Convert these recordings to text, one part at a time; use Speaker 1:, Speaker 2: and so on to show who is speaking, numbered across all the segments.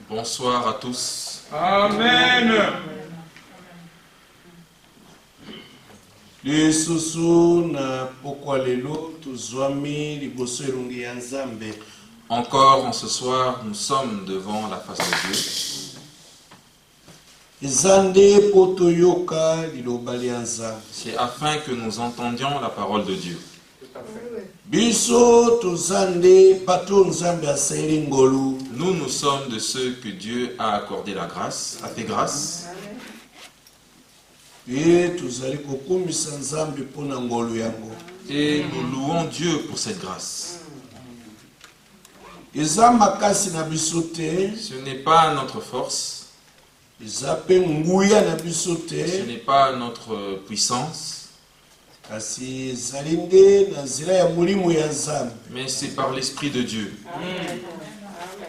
Speaker 1: Bonsoir à tous.
Speaker 2: Amen.
Speaker 1: Encore en ce soir, nous sommes devant la face de Dieu. C'est afin que nous entendions la parole de Dieu. Nous sommes de ceux que Dieu a accordé la grâce, a fait grâce. Et nous louons Dieu pour cette grâce. Ce n'est pas notre force. Ce n'est pas notre puissance. Mais c'est par l'Esprit de Dieu.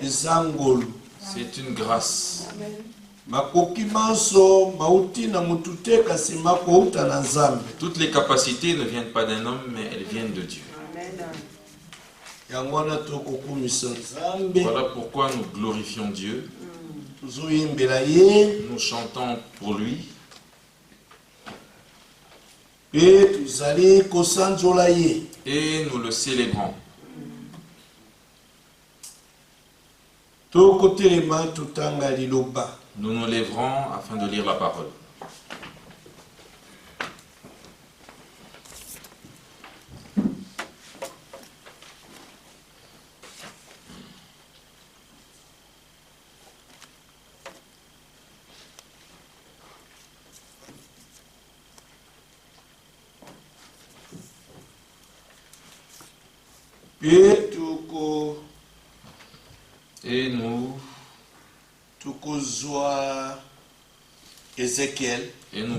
Speaker 1: C'est une grâce. Toutes les capacités ne viennent pas d'un homme, mais elles viennent de Dieu. Voilà pourquoi nous glorifions Dieu. Nous chantons pour lui. Et nous le célébrons. Nous nous lèverons afin de lire la parole. Et nous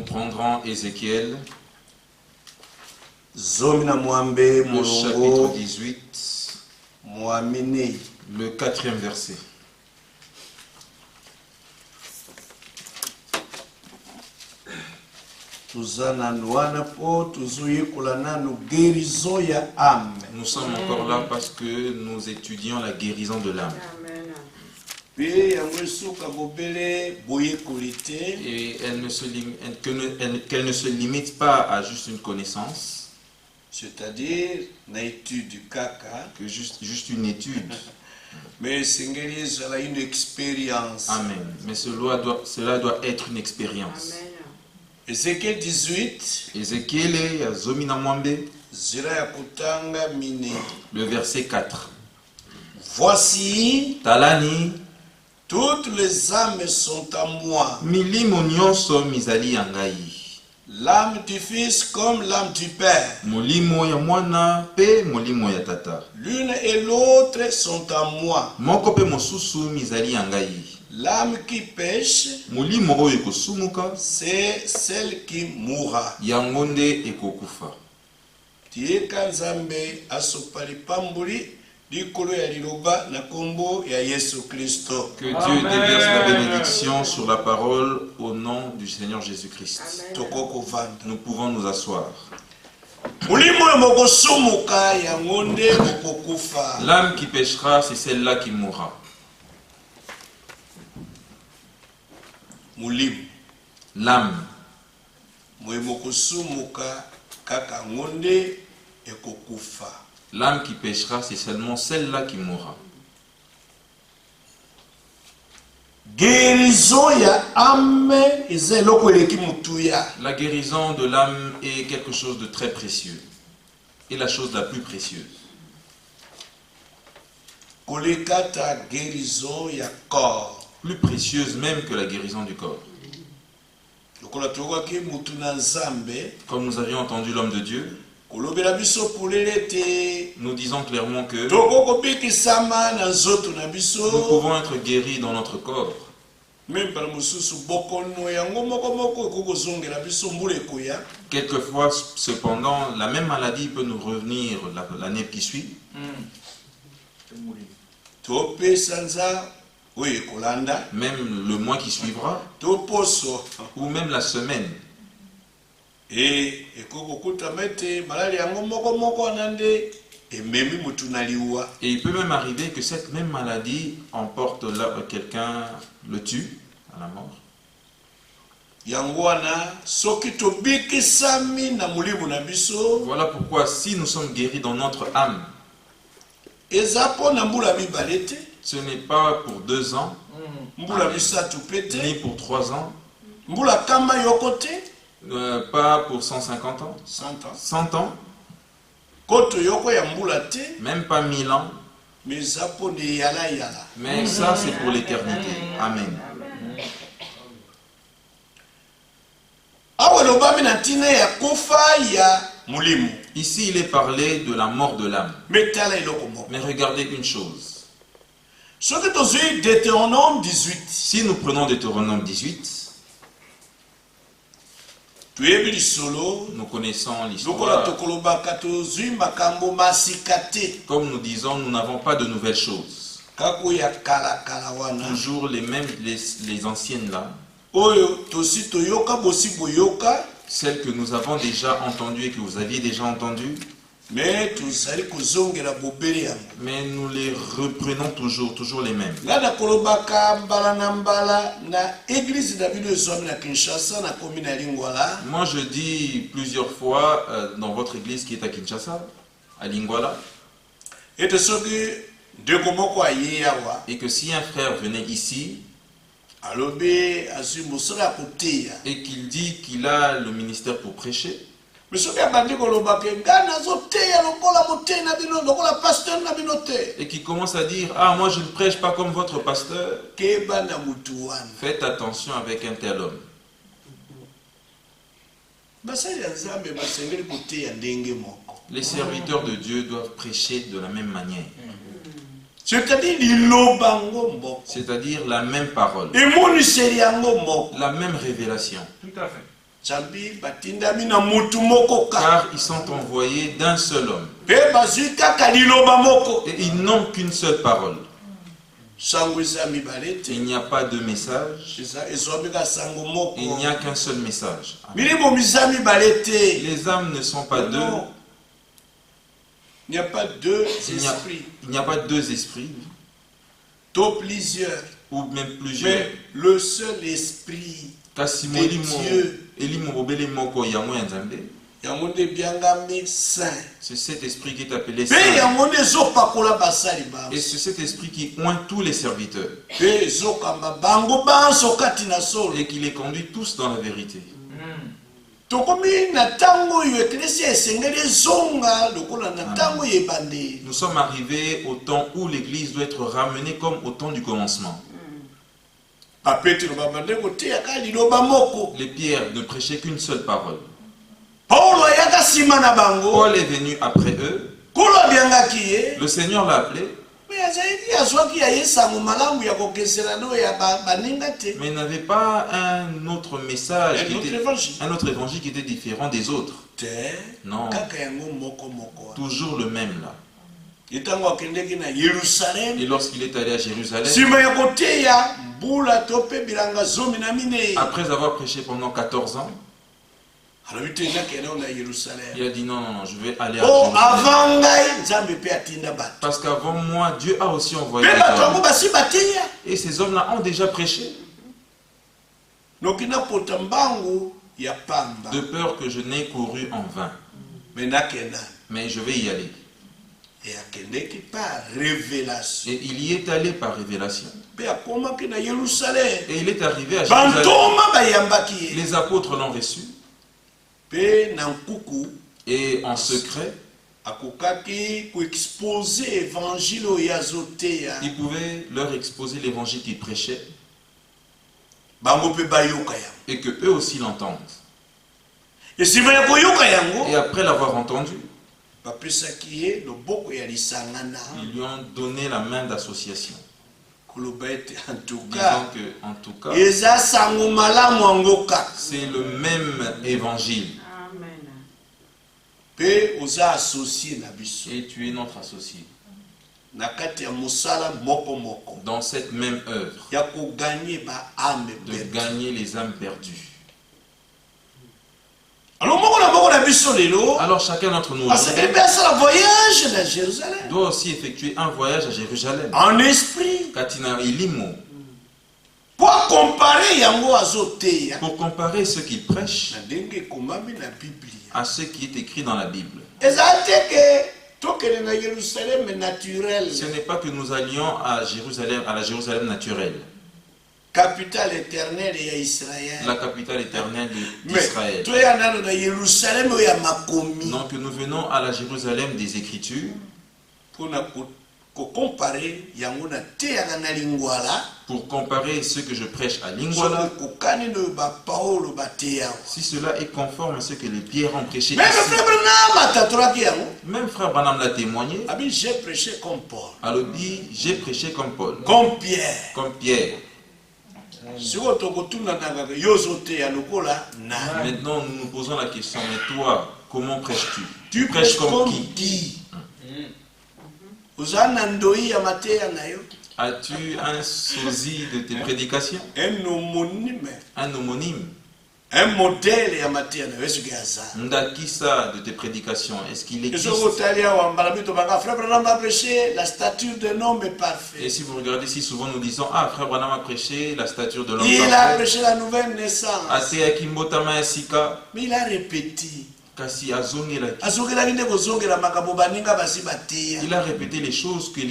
Speaker 1: prendrons Ézéchiel, le chapitre 18, le 4e verset. Nous sommes encore là parce que nous étudions la guérison de l'âme. Et qu'elle ne se limite pas à juste une connaissance,
Speaker 3: c'est-à-dire une étude
Speaker 1: que juste une étude.
Speaker 3: Mais c'est une expérience.
Speaker 1: Amen. Mais cela doit être une expérience.
Speaker 3: Ézéchiel 18.
Speaker 1: Ézéchiel le verset 4.
Speaker 3: Voici,
Speaker 1: Talani,
Speaker 3: toutes les âmes sont à moi. L'âme du Fils comme l'âme du Père. L'une et l'autre sont à moi. L'âme qui pêche, c'est celle qui mourra. Tieka Nzambe asopali pambuli likolo ya liloba na kombo ya Yesu Kristo.
Speaker 1: Que Dieu déverse la bénédiction sur la parole au nom du Seigneur Jésus-Christ. Nous pouvons nous asseoir. L'âme qui péchera, c'est celle-là qui mourra. L'âme. L'âme qui péchera, c'est seulement celle-là qui mourra. La guérison de l'âme est quelque chose de très précieux. Et la chose la plus précieuse. Plus précieuse même que la guérison du corps. Comme nous avions entendu l'homme de Dieu, nous disons clairement que nous pouvons être guéris dans notre corps. Quelquefois, cependant, la même maladie peut nous revenir l'année qui suit. Même le mois qui suivra, ou même la semaine.
Speaker 3: Et
Speaker 1: il peut même arriver que cette même maladie emporte quelqu'un, le tue à la mort. Voilà pourquoi si nous sommes guéris dans notre âme, ce n'est pas pour 2 ans, ni pour 3 ans, pas pour 150 ans, 100 ans, même pas 1000 ans, mais ça c'est pour l'éternité. Amen. Ici il est parlé de la mort de l'âme. Mais regardez une chose. Si nous prenons Deutéronome 18, nous connaissons l'histoire. Comme nous disons, nous n'avons pas de nouvelles choses. Toujours les mêmes, les anciennes là. Celles que nous avons déjà entendues et que vous aviez déjà entendues. Mais nous les reprenons toujours les mêmes. Moi je dis plusieurs fois dans votre église qui est à Kinshasa, à Lingwala, et que si un frère venait ici et qu'il dit qu'il a le ministère pour prêcher, et qui commence à dire, ah moi je ne prêche pas comme votre pasteur, faites attention avec un tel homme. Les serviteurs de Dieu doivent prêcher de la même manière. C'est-à-dire la même parole, la même révélation. Tout à fait. Car ils sont envoyés d'un seul homme. Et ils n'ont qu'une seule parole. Il n'y a pas de message. Il n'y a qu'un seul message. Les âmes ne sont pas deux. Il n'y a pas deux esprits. Il n'y a pas deux esprits. Ou même plusieurs. Mais le seul esprit de Dieu. C'est cet esprit qui est appelé saint. Et c'est cet esprit qui oint tous les serviteurs. Et qui les conduit tous dans la vérité. Nous sommes arrivés au temps où l'église doit être ramenée comme au temps du commencement. Les pierres ne prêchaient qu'une seule parole. Paul est venu après eux. Le Seigneur l'a appelé. Mais il n'avait pas un autre message, un autre évangile qui était différent des autres. Non. Toujours le même là. Et lorsqu'il est allé à Jérusalem, après avoir prêché pendant 14 ans, il a dit non, je vais aller à Jérusalem. Parce qu'avant moi, Dieu a aussi envoyé des hommes. Et ces hommes-là ont déjà prêché. De peur que je n'ai couru en vain. Mais je vais y aller. Et il y est allé par révélation. Et il est arrivé à Jérusalem. Les apôtres l'ont reçu. Et en secret, il pouvait leur exposer l'évangile qu'il prêchait. Et que eux aussi l'entendent. Et après l'avoir entendu, ils lui ont donné la main d'association. Disons que, en tout cas, c'est le même évangile. Et tu es notre associé. Dans cette même œuvre de gagner les âmes perdues. Alors chacun d'entre nous doit aussi effectuer un voyage à Jérusalem.
Speaker 3: En esprit.
Speaker 1: Katina ilimo.
Speaker 3: Pour
Speaker 1: comparer ce qu'il prêche à ce qui est écrit dans la Bible. Ce n'est pas que nous allions à Jérusalem, à la Jérusalem naturelle.
Speaker 3: Capitale éternelle d'Israël.
Speaker 1: La capitale éternelle d'Israël. Non, que nous venons à la Jérusalem des Écritures pour comparer ce que je prêche à Lingwala, si cela est conforme à ce que les pierres ont prêché ici. Même frère Branham l'a témoigné.
Speaker 3: J'ai prêché comme Paul.
Speaker 1: Alors dit, j'ai prêché comme Paul.
Speaker 3: Comme Pierre.
Speaker 1: Comme Pierre. Maintenant, nous nous posons la question, mais toi, comment prêches-tu?
Speaker 3: Tu prêches comme qui?
Speaker 1: As-tu un sosie de tes prédications?
Speaker 3: Un homonyme.
Speaker 1: Un homonyme.
Speaker 3: Un modèle
Speaker 1: Ndakisa de tes prédications, est-ce qu'il existe?
Speaker 3: La stature d'un homme est parfaite.
Speaker 1: Et si vous regardez si souvent nous disons, ah, frère Branham a prêché la stature de l'homme parfait.
Speaker 3: Il a prêché la nouvelle naissance.
Speaker 1: Mais
Speaker 3: il a répété.
Speaker 1: Il a répété les choses que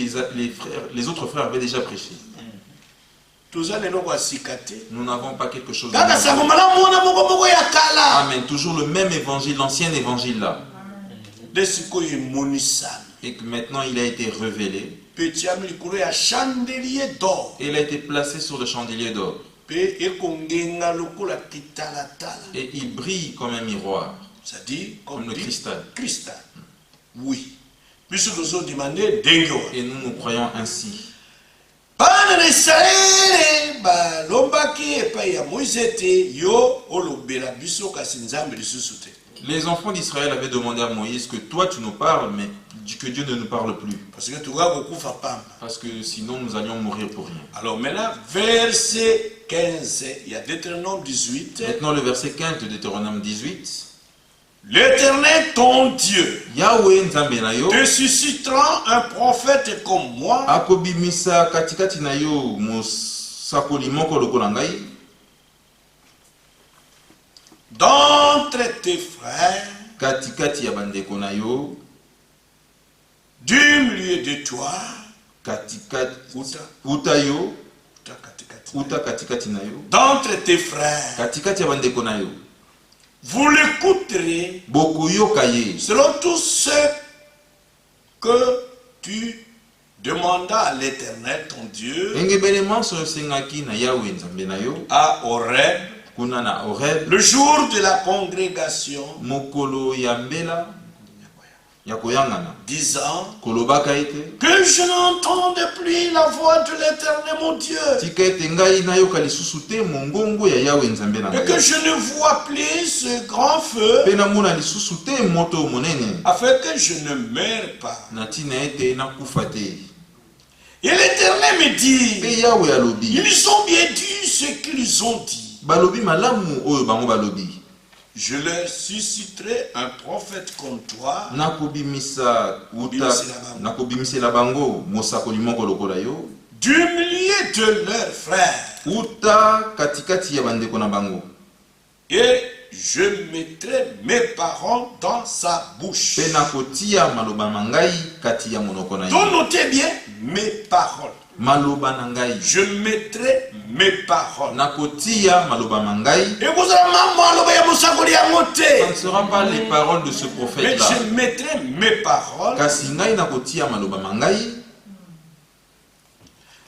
Speaker 1: les autres frères avaient déjà prêchées. Nous n'avons pas quelque chose de nouveau. Amen. Toujours le même évangile, l'ancien évangile là. Et que maintenant il a été révélé. Et il a été placé sur le chandelier d'or. Et il brille comme un miroir.
Speaker 3: C'est-à-dire
Speaker 1: comme le cristal.
Speaker 3: Oui. Et
Speaker 1: nous nous croyons ainsi. Les enfants d'Israël avaient demandé à Moïse que toi tu nous parles, mais que Dieu ne nous parle plus. Parce que sinon nous allions mourir pour rien.
Speaker 3: Alors maintenant, verset 15, il y a Deutéronome 18.
Speaker 1: Maintenant le verset 15 de Deutéronome 18.
Speaker 3: L'Éternel ton Dieu
Speaker 1: Yahweh Nzambe na yo
Speaker 3: te suscitera un prophète comme moi
Speaker 1: akobimisa katikati na yo mosakoli moko lokola ngai
Speaker 3: d'entre tes frères
Speaker 1: katikati ya bandeko na yo
Speaker 3: du milieu de toi
Speaker 1: katikati uta yo uta katikati na yo
Speaker 3: d'entre tes frères
Speaker 1: katikati ya bandeko na yo.
Speaker 3: Vous l'écouterez selon tout ce que tu demandas à l'Éternel ton Dieu à Horeb, le jour de la congrégation, disant que je n'entende plus la voix de l'Éternel mon Dieu et que je ne vois plus ce grand feu afin que je ne meure pas. Et l'Éternel me dit, ils ont bien dit ce qu'ils ont dit. Je leur susciterai un prophète comme toi du milieu de leurs frères. Et je mettrai mes paroles dans sa bouche. Donc notez bien mes paroles. Je mettrai mes paroles.
Speaker 1: Ce ne sera pas les paroles de ce prophète-là.
Speaker 3: Mais je mettrai mes paroles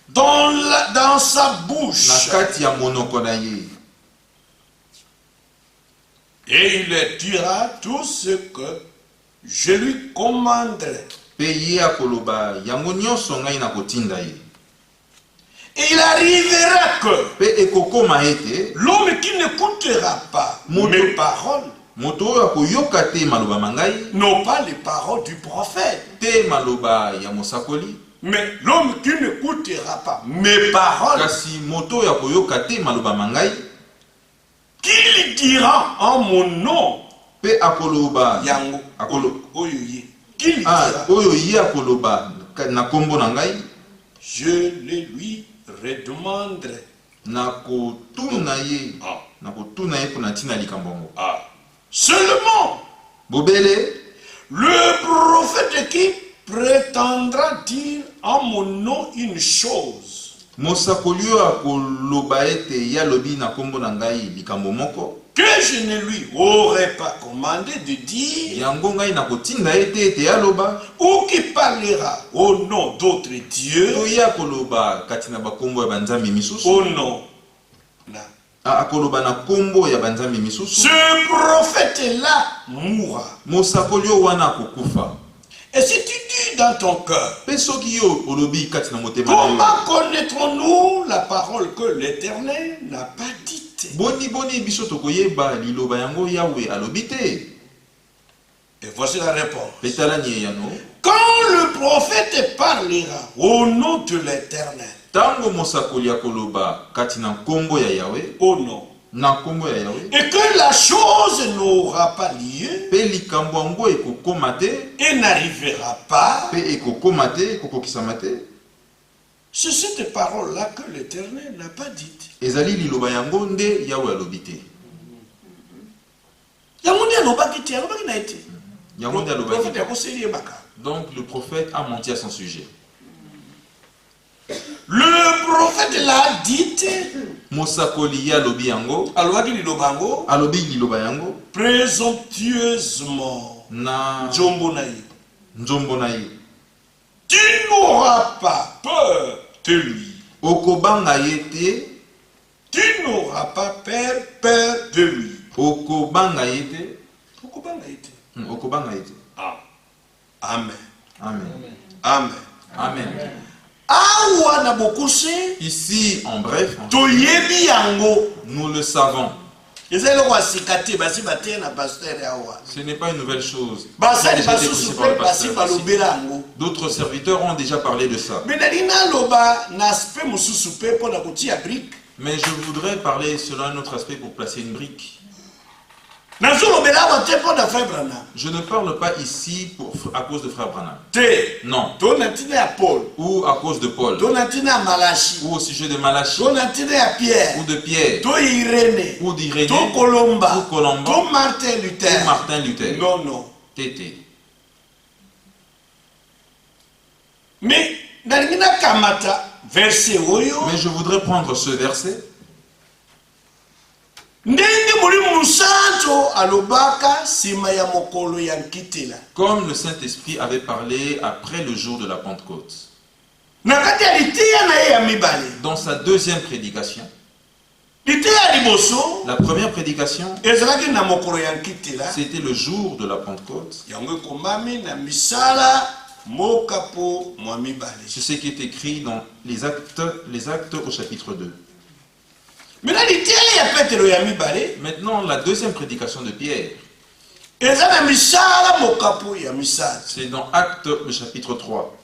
Speaker 3: dans sa bouche. Et il leur dira tout ce que je lui commanderai. Et il arrivera que l'homme qui n'écoutera pas mes paroles n'ont pas les paroles du prophète. Mais l'homme qui n'écoutera pas mes paroles, qu'il dira en mon nom,
Speaker 1: Pe akoloba.
Speaker 3: Yango. Oyo ye. Qui lui dira?
Speaker 1: Oyo ye akoloba na kombo na ngai.
Speaker 3: Je le lui redemanderai.
Speaker 1: Nakotuna ye. Nakotuna ye pona tina likambongo.
Speaker 3: Seulement.
Speaker 1: Bobele.
Speaker 3: Le prophète qui prétendra dire en mon nom une chose.
Speaker 1: Mosakolio akoloba ete ya lobi na kombo na ngai likambo moko.
Speaker 3: Que je ne lui aurais pas commandé de dire.
Speaker 1: Yango ngai nakotinda ete ete ya loba.
Speaker 3: Ou qui parlera au nom d'autres dieux.
Speaker 1: To ya koloba katina ba kombo ya banzambi misusu.
Speaker 3: Au nom.
Speaker 1: Akoloba na kombo ya banzambi misusu.
Speaker 3: Ce prophète-là mourra.
Speaker 1: Mosakolio wana kokufa.
Speaker 3: Et si tu dis dans ton cœur, comment connaîtrons-nous la parole que l'Éternel n'a pas dite? Et voici la réponse. Quand le prophète parlera au nom de l'Éternel, au nom, et que la chose n'aura pas lieu et n'arrivera pas, c'est cette parole-là que l'Éternel n'a pas dite.
Speaker 1: Donc le prophète a menti à son sujet.
Speaker 3: Le prophète l'a dit présomptueusement. Tu n'auras pas peur de lui. Tu n'auras pas peur de lui. Amen.
Speaker 1: Amen.
Speaker 3: Amen.
Speaker 1: Amen. Ici, en bref, nous le savons. Ce n'est pas une nouvelle chose. D'autres serviteurs ont déjà parlé de ça. Mais je voudrais parler sur un autre aspect pour placer une brique. Je ne parle pas ici à cause de Frère Branham. Non. Ou à cause de Paul. Ou au sujet de Malachi. Ou de Pierre. Ou d'Irénée. Ou Colomba. Ou Martin Luther.
Speaker 3: Non.
Speaker 1: Tété.
Speaker 3: Mais
Speaker 1: je voudrais prendre ce verset. Comme le Saint-Esprit avait parlé après le jour de la Pentecôte. Dans sa deuxième prédication. La première prédication, c'était le jour de la Pentecôte. C'est ce qui est écrit dans les actes au chapitre 2. Maintenant, la deuxième prédication de Pierre, c'est dans Actes, le chapitre 3.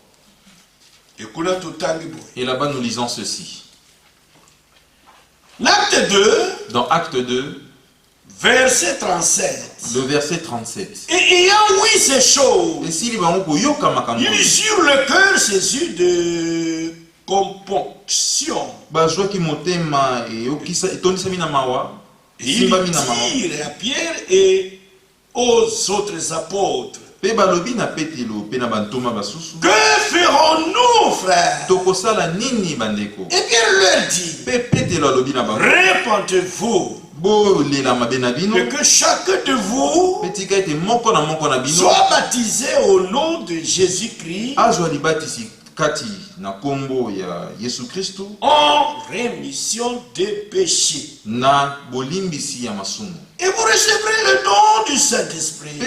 Speaker 1: Et là-bas, nous lisons ceci. Dans Acte 2,
Speaker 3: verset 37.
Speaker 1: Le verset 37.
Speaker 3: Et ayant oui ces choses,
Speaker 1: il
Speaker 3: eut sur le cœur ses yeux de componction. Et il dit à Pierre et aux autres apôtres, que ferons-nous, frères? Et Pierre leur dit, répentez-vous, et que chacun de vous soit baptisé au nom de Jésus-Christ en rémission des péchés. Et vous recevrez le don du Saint-Esprit.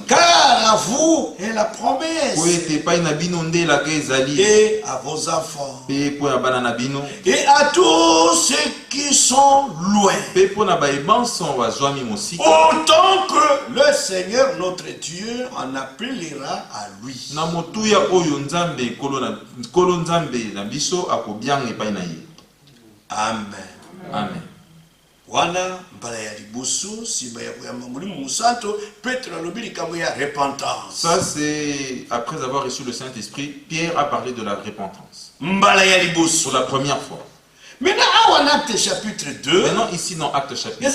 Speaker 3: Car à vous est la promesse. Et à vos enfants. Et à tous ceux qui sont loin. Autant que le Seigneur notre Dieu en appellera à lui.
Speaker 1: Amen.
Speaker 3: Amen.
Speaker 1: Amen.
Speaker 3: wana mbala ya liboso siba ya kuyamba mulimu musanto Petro alobi likambo ya repentance.
Speaker 1: Ça c'est après avoir reçu le Saint-Esprit, Pierre a parlé de la repentance.
Speaker 3: Mbala ya liboso
Speaker 1: Pour la première fois.
Speaker 3: Maintenant en Acte chapitre 2.
Speaker 1: Maintenant ici dans Acte chapitre
Speaker 3: 2.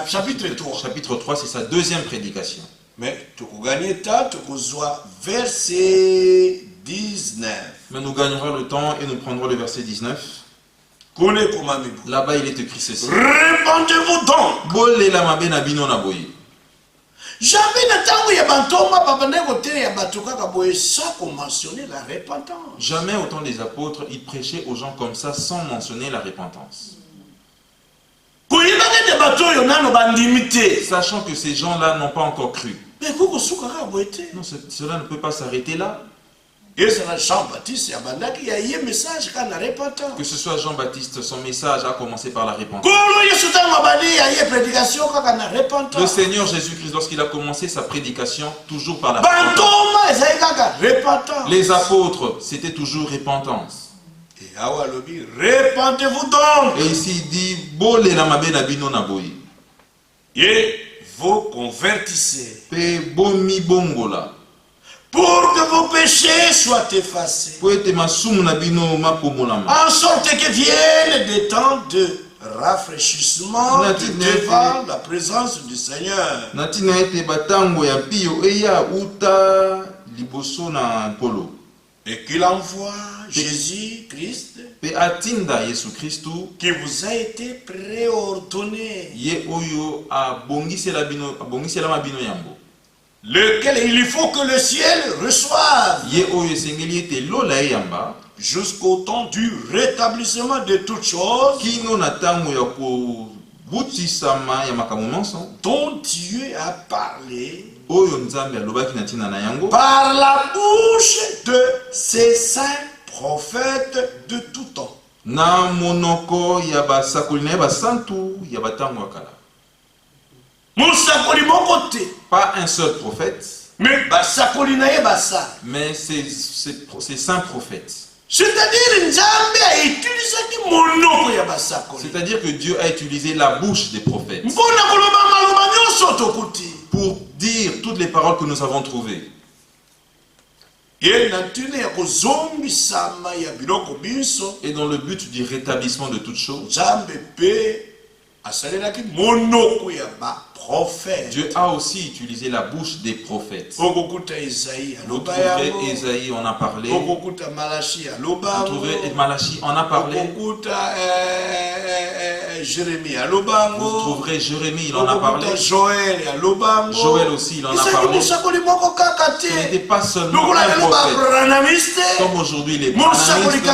Speaker 3: Chapitre 3.
Speaker 1: Chapitre 3 c'est sa deuxième prédication.
Speaker 3: Mais tu gagnes ta tu verset 19.
Speaker 1: Mais nous gagnerons le temps et nous prendrons le verset 19. Là-bas, il est écrit ceci.
Speaker 3: Répandez-vous donc. Jamais n'attends ya bantoma babande côté ya batuka kaboye ça qu'on mentionner la repentance.
Speaker 1: Jamais au temps des apôtres, ils prêchaient aux gens comme ça sans mentionner la repentance. Sachant que ces gens-là n'ont pas encore cru.
Speaker 3: Non,
Speaker 1: cela ne peut pas s'arrêter là.
Speaker 3: Que
Speaker 1: ce soit Jean-Baptiste, son message a commencé par la repentance. Le Seigneur Jésus-Christ, lorsqu'il a commencé sa prédication, toujours par la repentance. Les apôtres, c'était toujours repentance.
Speaker 3: Répentez-vous donc.
Speaker 1: Et ici il dit,
Speaker 3: et vous convertissez.
Speaker 1: Pour
Speaker 3: que vos péchés soient effacés. En sorte que viennent des temps de rafraîchissement devant la présence du Seigneur. Et qu'il envoie Jésus-Christ qui vous a été préordonné. Lequel il faut que le ciel reçoive jusqu'au temps du rétablissement de toutes choses dont Dieu a parlé par la bouche de ses saints prophètes de tout temps.
Speaker 1: Pas un seul prophète,
Speaker 3: mais
Speaker 1: ces saints prophètes. C'est-à-dire que Dieu a utilisé la bouche des prophètes pour dire toutes les paroles que nous avons trouvées. Et dans le but du rétablissement de toutes choses, Dieu a aussi utilisé la bouche des prophètes. Vous trouverez Ésaïe, on a parlé. Vous trouverez Malachie, on a parlé. Vous trouverez Jérémie, il en a parlé. Joël aussi, il en a parlé. Ce n'était pas seulement un prophète. Comme aujourd'hui les brananistes,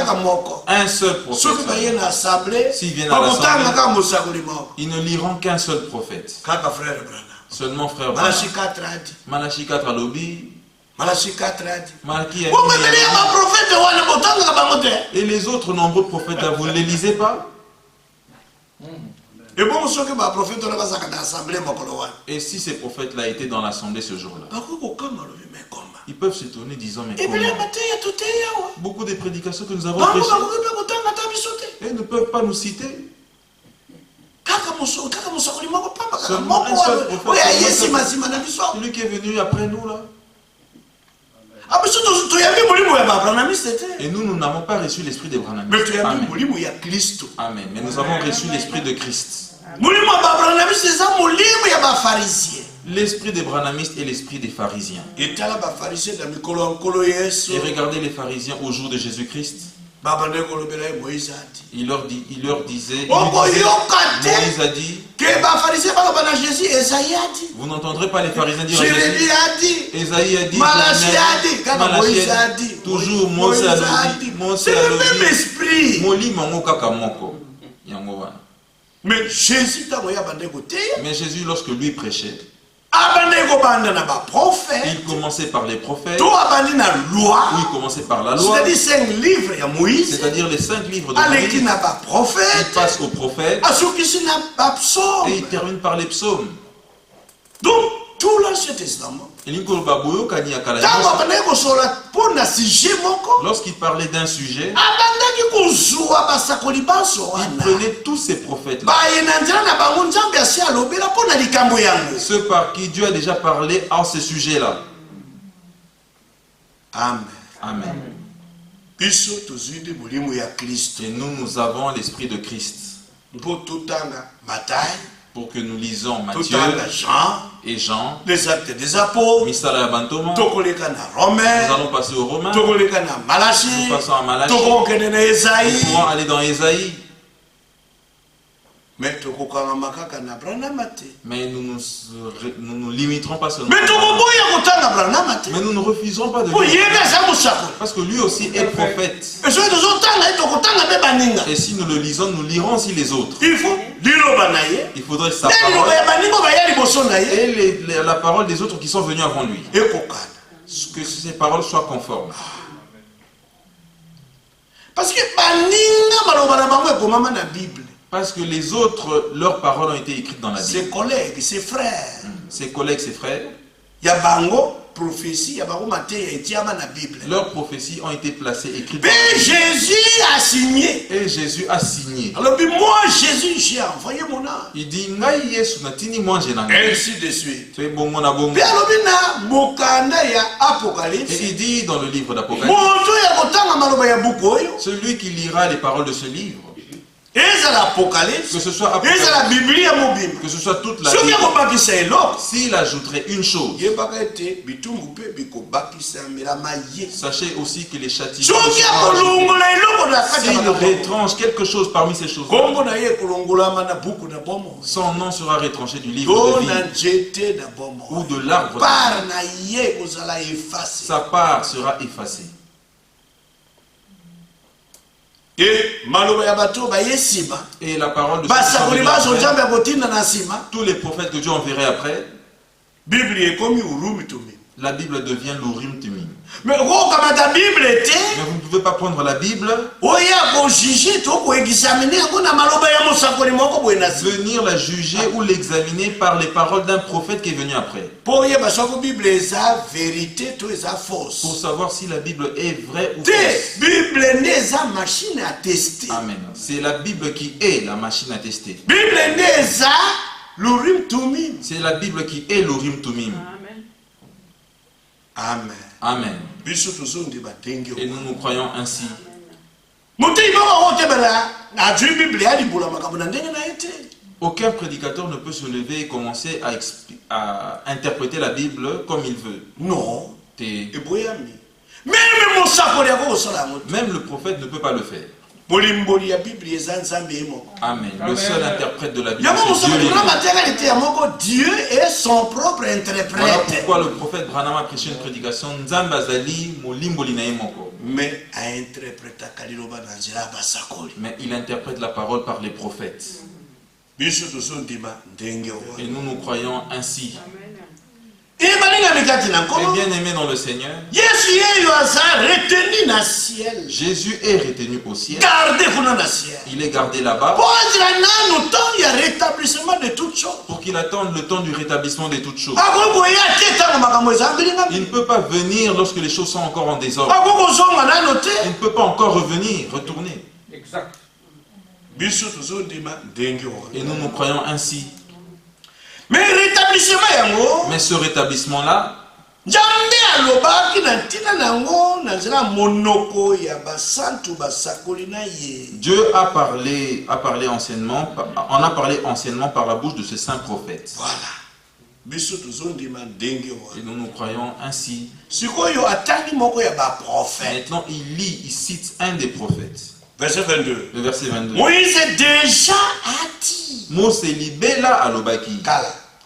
Speaker 1: un seul prophète. S'ils viennent à l'assemblée, ils ne liront qu'un seul prophète. Seulement frère
Speaker 3: Malachie 4 a dit.
Speaker 1: Malachie 4 a dit.
Speaker 3: Malachie 4 a dit.
Speaker 1: Et les autres nombreux prophètes, vous ne les lisez pas? Et si ces prophètes-là étaient dans l'assemblée ce jour-là, ils peuvent se tourner disant, mais comment? Beaucoup de prédications que nous avons prêchées, et ils ne peuvent pas nous citer. Seulement un seul prophète, celui qui est venu après nous là. Et nous n'avons pas reçu l'esprit des brananistes. Amen. Amen. Mais nous avons reçu l'esprit de Christ. L'esprit des branamistes et l'esprit des pharisiens. Et regardez les pharisiens au jour de Jésus-Christ. Il leur disait, Moïse a dit, vous n'entendrez pas les pharisiens dire à Jésus. Esaïe a dit, Malachie a dit, toujours Moïse a dit,
Speaker 3: c'est le même esprit. Mais
Speaker 1: Jésus, lorsque lui prêchait, il commençait par les prophètes, ou il commençait par la loi, c'est-à-dire les 5 livres de Moïse. Il passe aux prophètes et il termine par les psaumes.
Speaker 3: Donc, tout l'Ancien Testament.
Speaker 1: Lorsqu'il parlait d'un sujet, il prenait tous ces prophètes-là, ceux par qui Dieu a déjà parlé à ce sujet-là.
Speaker 3: Amen.
Speaker 1: Amen. Et nous avons l'esprit de Christ. Pour que nous lisons Matthieu et Jean,
Speaker 3: les actes des apôtres, nous
Speaker 1: allons passer aux Romains, nous passons à Malachie, nous pouvons aller dans Ésaïe. Mais nous nous limiterons pas seulement. Mais nous ne refuserons pas de lire. Parce que lui aussi est prophète. Et si nous le lisons, nous lirons aussi les autres. Il faudrait sa parole et la parole des autres qui sont venus avant lui. Que ces paroles soient conformes. Parce que les autres, leurs paroles ont été écrites dans la Bible.
Speaker 3: Ses collègues, ses frères.
Speaker 1: Ses collègues, ses frères. Leurs prophéties ont été placées, écrites.
Speaker 3: Et Jésus a signé.
Speaker 1: Et Jésus a signé.
Speaker 3: Alors, moi, Jésus, j'ai envoyé mon âme.
Speaker 1: Il dit,
Speaker 3: ainsi de suite.
Speaker 1: Et il dit dans le livre d'Apocalypse, celui qui lira les paroles de ce livre, que ce soit Apocalypse, que ce soit toute la Bible, s'il ajouterait une chose, sachez aussi que les châtiments, s'il retranche quelque chose parmi ces choses, son nom sera retranché du livre de vie ou de l'arbre de vie. Sa part sera effacée.
Speaker 3: Et
Speaker 1: la parole de tous les prophètes que Dieu enverrait après, la Bible devient l'Urim Tumim.
Speaker 3: Mais vous
Speaker 1: ne pouvez pas prendre la Bible, venir la juger ou l'examiner par les paroles d'un prophète qui est venu après. Pour savoir si la Bible est vraie ou fausse. Amen. C'est la Bible qui est la machine à tester. C'est la Bible qui est l'Urim Tumim.
Speaker 3: Amen.
Speaker 1: Amen. Et nous nous croyons ainsi. Aucun prédicateur ne peut se lever et commencer à interpréter la Bible comme il veut.
Speaker 3: Non.
Speaker 1: Même le prophète ne peut pas le faire. Amen. Le seul interprète de la Bible, c'est
Speaker 3: Dieu. Dieu est son propre interprète.
Speaker 1: Voilà pourquoi le prophète Branham a prêché une prédication. Mais il interprète la parole par les prophètes. Et nous nous croyons ainsi. Et bien aimé dans le Seigneur, Jésus est retenu au ciel. Il est gardé là-bas pour qu'il attende le temps du rétablissement de toutes choses. Il ne peut pas venir lorsque les choses sont encore en désordre. Il ne peut pas encore retourner.
Speaker 2: Exact.
Speaker 1: Et nous nous croyons ainsi.
Speaker 3: Mais
Speaker 1: ce rétablissement-là, Dieu a parlé anciennement, on a parlé anciennement par la bouche de ce saint prophète.
Speaker 3: Voilà.
Speaker 1: Et nous nous croyons ainsi.
Speaker 3: Maintenant,
Speaker 1: il cite un des prophètes.
Speaker 3: Verset 22.
Speaker 1: Le verset 22.
Speaker 3: Moïse déjà a dit.
Speaker 1: Mose libela alobaki.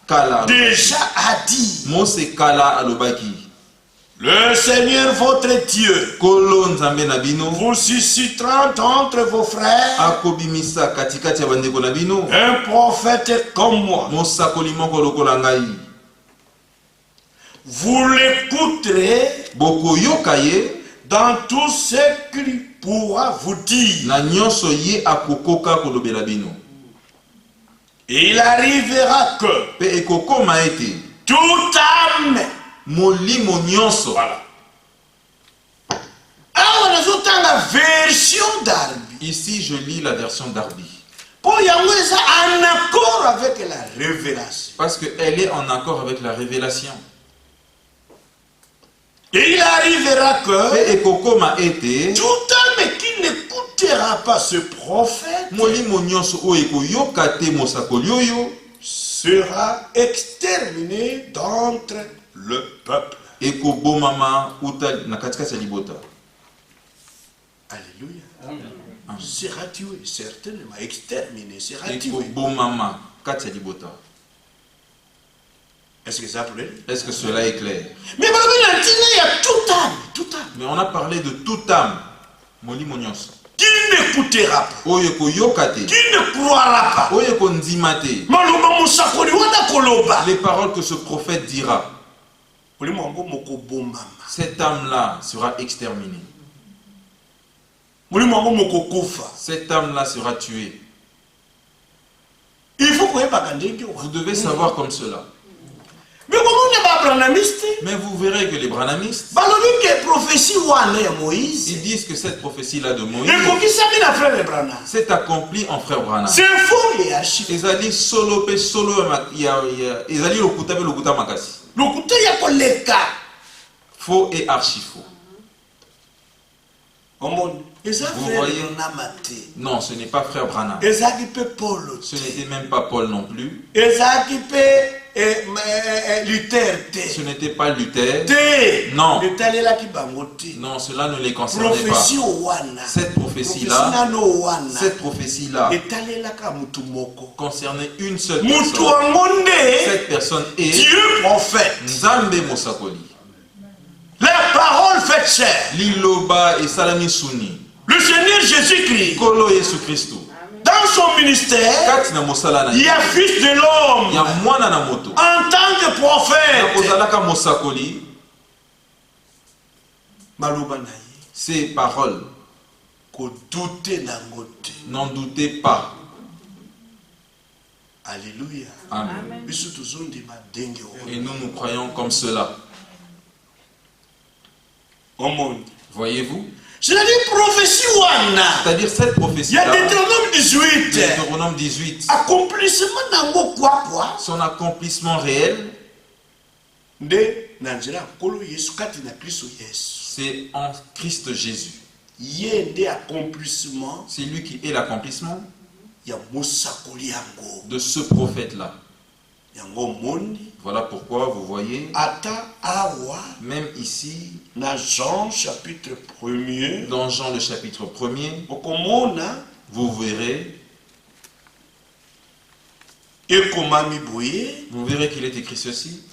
Speaker 3: Kala. Déjà a dit.
Speaker 1: Mose kala alobaki.
Speaker 3: Le Seigneur votre Dieu vous suscitera entre vos frères un prophète comme moi. Vous l'écouterez dans tout ce qu'il pourra vous dire. Et il arrivera que toute âme.
Speaker 1: Molimo nyonso.
Speaker 3: Voilà. Alors, nous avons la version d'Arbi.
Speaker 1: Ici, je lis la version d'Arbi.
Speaker 3: Pour y avoir ça en accord avec la révélation.
Speaker 1: Parce qu'elle est en accord avec la révélation.
Speaker 3: Et il arrivera que
Speaker 1: Et Ekoko m'a été.
Speaker 3: tout homme qui n'écoutera pas ce prophète
Speaker 1: Molimo nyonso o eko yokate mosakolioyo.
Speaker 3: sera exterminé d'entre le peuple.
Speaker 1: Eko bomama uta nakatika salibota.
Speaker 3: Alléluia. Sera tué, certainement exterminé, sera
Speaker 1: Eko
Speaker 3: tué.
Speaker 1: bomama kat salibota.
Speaker 3: Est-ce que ça plaît?
Speaker 1: Est-ce que cela est clair?
Speaker 3: Mais il y a toute âme, toute âme.
Speaker 1: Mais on a parlé de toute âme. Molimo nyonso.
Speaker 3: Qui n'écoutera pas,
Speaker 1: O eko yokate.
Speaker 3: qui ne croira pas.
Speaker 1: O eko nzimate.
Speaker 3: Maloba musakoli wana koloba.
Speaker 1: Les paroles que ce prophète dira.
Speaker 3: Mulimu moko bombama.
Speaker 1: Cette âme-là sera exterminée.
Speaker 3: Mulimu moko kufa.
Speaker 1: Cette âme-là sera tuée.
Speaker 3: Il faut qu'on ait
Speaker 1: Vous devez savoir comme cela.
Speaker 3: Mais comment ne pas branamiste?
Speaker 1: Mais vous verrez que les branamistes,
Speaker 3: Balobi que prophétie wana ya Moïse.
Speaker 1: ils disent que cette prophétie-là de Moïse
Speaker 3: Et pour qui ça vient frère Branham?
Speaker 1: s'est accomplie en frère Branham.
Speaker 3: C'est faux et archi.
Speaker 1: Ezali solo pe solo ezali lokuta pe lokuta makasi.
Speaker 3: Lokuta ya koleka.
Speaker 1: Faux et archi faux.
Speaker 3: Vous
Speaker 1: voyez? Non, ce n'est pas frère Branham.
Speaker 3: Paul.
Speaker 1: Ce n'était même pas Paul non plus. Ce n'était pas Luther. Non. Non, cela ne les concernait pas. Cette prophétie-là concernait une seule personne. Cette personne est
Speaker 3: Dieu prophète.
Speaker 1: Nzambe Mosakoli.
Speaker 3: La parole fait chair.
Speaker 1: Liloba et Salami Suni.
Speaker 3: Le Seigneur Jésus-Christ,
Speaker 1: Kolo Yesu Christo.
Speaker 3: dans son ministère, il y a fils de l'homme. En tant que prophète,
Speaker 1: ces paroles, n'en doutez pas.
Speaker 3: Alléluia.
Speaker 1: Amen. Et nous, nous croyons comme cela. Voyez-vous? C'est-à-dire cette prophétie-là,
Speaker 3: il y a Deutéronome 18.
Speaker 1: Deutéronome 18.
Speaker 3: Accomplissement quoi?
Speaker 1: Son accomplissement réel, c'est en Christ Jésus. C'est lui qui est l'accomplissement de ce prophète-là. Voilà pourquoi vous voyez, même ici,
Speaker 3: dans Jean chapitre 1er,
Speaker 1: dans Jean le chapitre 1er, vous verrez qu'il est écrit ceci.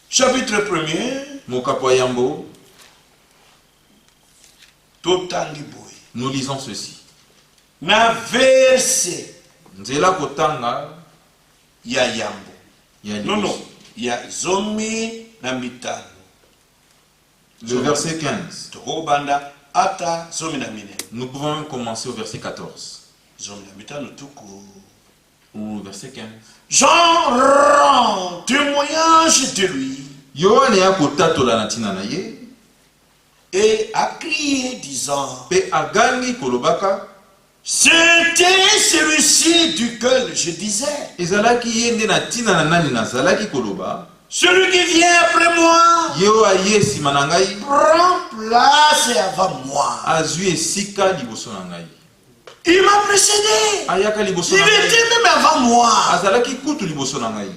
Speaker 3: Chapitre 1er,
Speaker 1: Mokapoyambo, nous lisons ceci.
Speaker 3: Na verset
Speaker 1: Nzela kotanga
Speaker 3: ya yambo. Non, ya zomi na mitano.
Speaker 1: Le verset 15.
Speaker 3: Tokobanda ata zomi na mine.
Speaker 1: Nous pouvons même commencer au verset 14.
Speaker 3: Zomi na mitano tuku.
Speaker 1: Ou verset 15.
Speaker 3: Jean rend témoignage de lui.
Speaker 1: Yohane ya kotatola na tina na ye.
Speaker 3: Et a crié disant.
Speaker 1: Pe agangi kolobaka.
Speaker 3: C'était celui-ci duquel je disais.
Speaker 1: Ezalaki yende na tina na nani nazalaki koloba.
Speaker 3: Celui qui vient après moi.
Speaker 1: Yo aye sima na ngai.
Speaker 3: Prend place avant moi.
Speaker 1: Azui esika liboso na ngai.
Speaker 3: Il m'a précédé.
Speaker 1: Ayaka liboso
Speaker 3: Il
Speaker 1: na ngai.
Speaker 3: était même avant moi.
Speaker 1: Azalaki kutu liboso na ngai.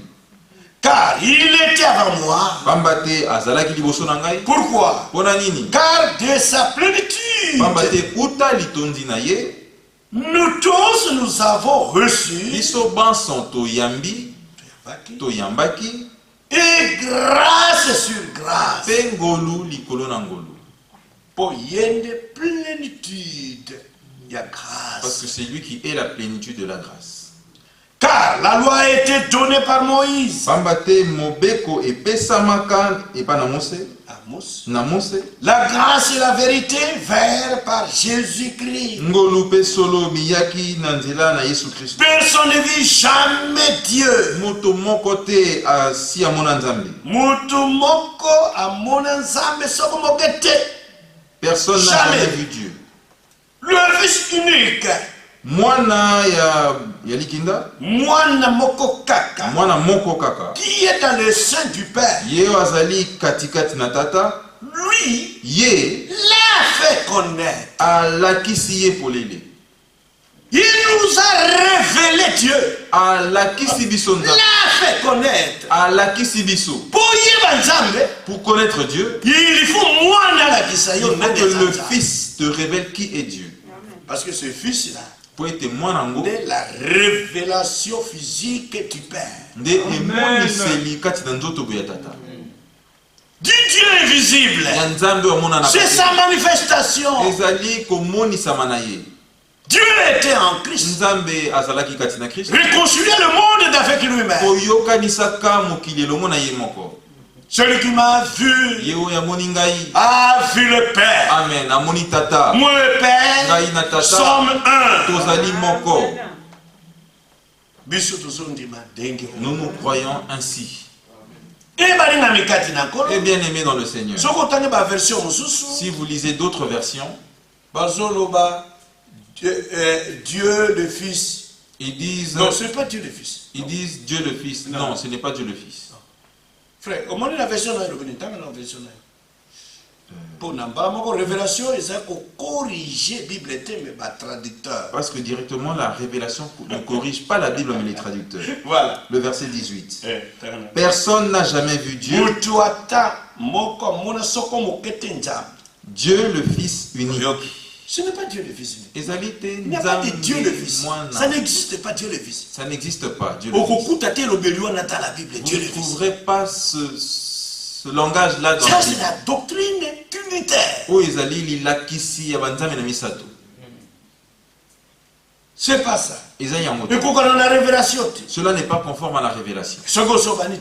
Speaker 3: Car il était avant moi.
Speaker 1: Bambate azalaki liboso na ngai.
Speaker 3: Pourquoi?
Speaker 1: Pona nini?
Speaker 3: Car de sa plénitude.
Speaker 1: Bambate uta litondi na ye.
Speaker 3: Nous tous nous avons reçu.
Speaker 1: Biso banson to yambi. To yambaki.
Speaker 3: Et grâce sur grâce.
Speaker 1: Pengolu likolo na ngolu.
Speaker 3: Pour yende plénitude. Il y a grâce.
Speaker 1: Parce que c'est lui qui est la plénitude de la grâce.
Speaker 3: Car la loi a été donnée par Moïse.
Speaker 1: Pambate mobeko epesamaka epana Mose.
Speaker 3: Amos.
Speaker 1: Na Mose.
Speaker 3: La grâce et la vérité vers par Jésus-Christ.
Speaker 1: Ngolupe solo miyaki nanzela na Yesu Christ.
Speaker 3: Personne ne vit jamais Dieu.
Speaker 1: Moto moko te asi amona Nzambe.
Speaker 3: Mutu moko amona Nzambe soko mokete.
Speaker 1: Personne n'a jamais vu Dieu.
Speaker 3: Le Fils unique.
Speaker 1: Mwana ya likinda.
Speaker 3: Mwana moko kaka.
Speaker 1: Mwana moko kaka.
Speaker 3: Qui est dans le sein du Père.
Speaker 1: Yeo azali katikati na tata.
Speaker 3: Lui.
Speaker 1: Ye.
Speaker 3: L'a fait connaître.
Speaker 1: Alakisi ye polele.
Speaker 3: Il nous a révélé Dieu.
Speaker 1: Alakisi biso Nzambe.
Speaker 3: L'a fait connaître.
Speaker 1: Alakisi biso. Pour connaître Dieu.
Speaker 3: Il faut
Speaker 1: que le Fils te révèle qui est Dieu.
Speaker 3: Parce que ce Fils-là,
Speaker 1: c'est
Speaker 3: la révélation physique du Père. Du Dieu invisible. C'est sa manifestation. Dieu était en Christ. Réconcilier le monde avec lui-même. Celui qui m'a vu a vu le Père.
Speaker 1: Amen.
Speaker 3: Moi le Père sommes un.
Speaker 1: Nous nous croyons ainsi. Et bien aimé dans le Seigneur. Si vous lisez d'autres versions,
Speaker 3: Dieu le Fils.
Speaker 1: Ils disent.
Speaker 3: Non, ce n'est pas Dieu le Fils.
Speaker 1: Ils disent Dieu le Fils. Non, ce n'est pas Dieu le Fils.
Speaker 3: Frère, comment la version là la version là? Pour n'importe révélation, ils ont corrigé la Bible mais pas traducteur.
Speaker 1: Parce que directement la révélation ne corrige pas la Bible mais les traducteurs.
Speaker 3: Voilà.
Speaker 1: Le verset 18. Personne n'a jamais vu Dieu. Dieu le Fils unique.
Speaker 3: Ce n'est pas Dieu le Fils unique.
Speaker 1: Il
Speaker 3: n'y a pas de Dieu le Fils. Ça n'existe pas Dieu le Fils.
Speaker 1: Ça n'existe pas Dieu le Fils. Vous ne trouverez pas ce langage-là dans la Bible.
Speaker 3: Ça c'est la doctrine unitaire. C'est pas ça. Mais pourquoi on a la révélation?
Speaker 1: Cela n'est pas conforme à la révélation.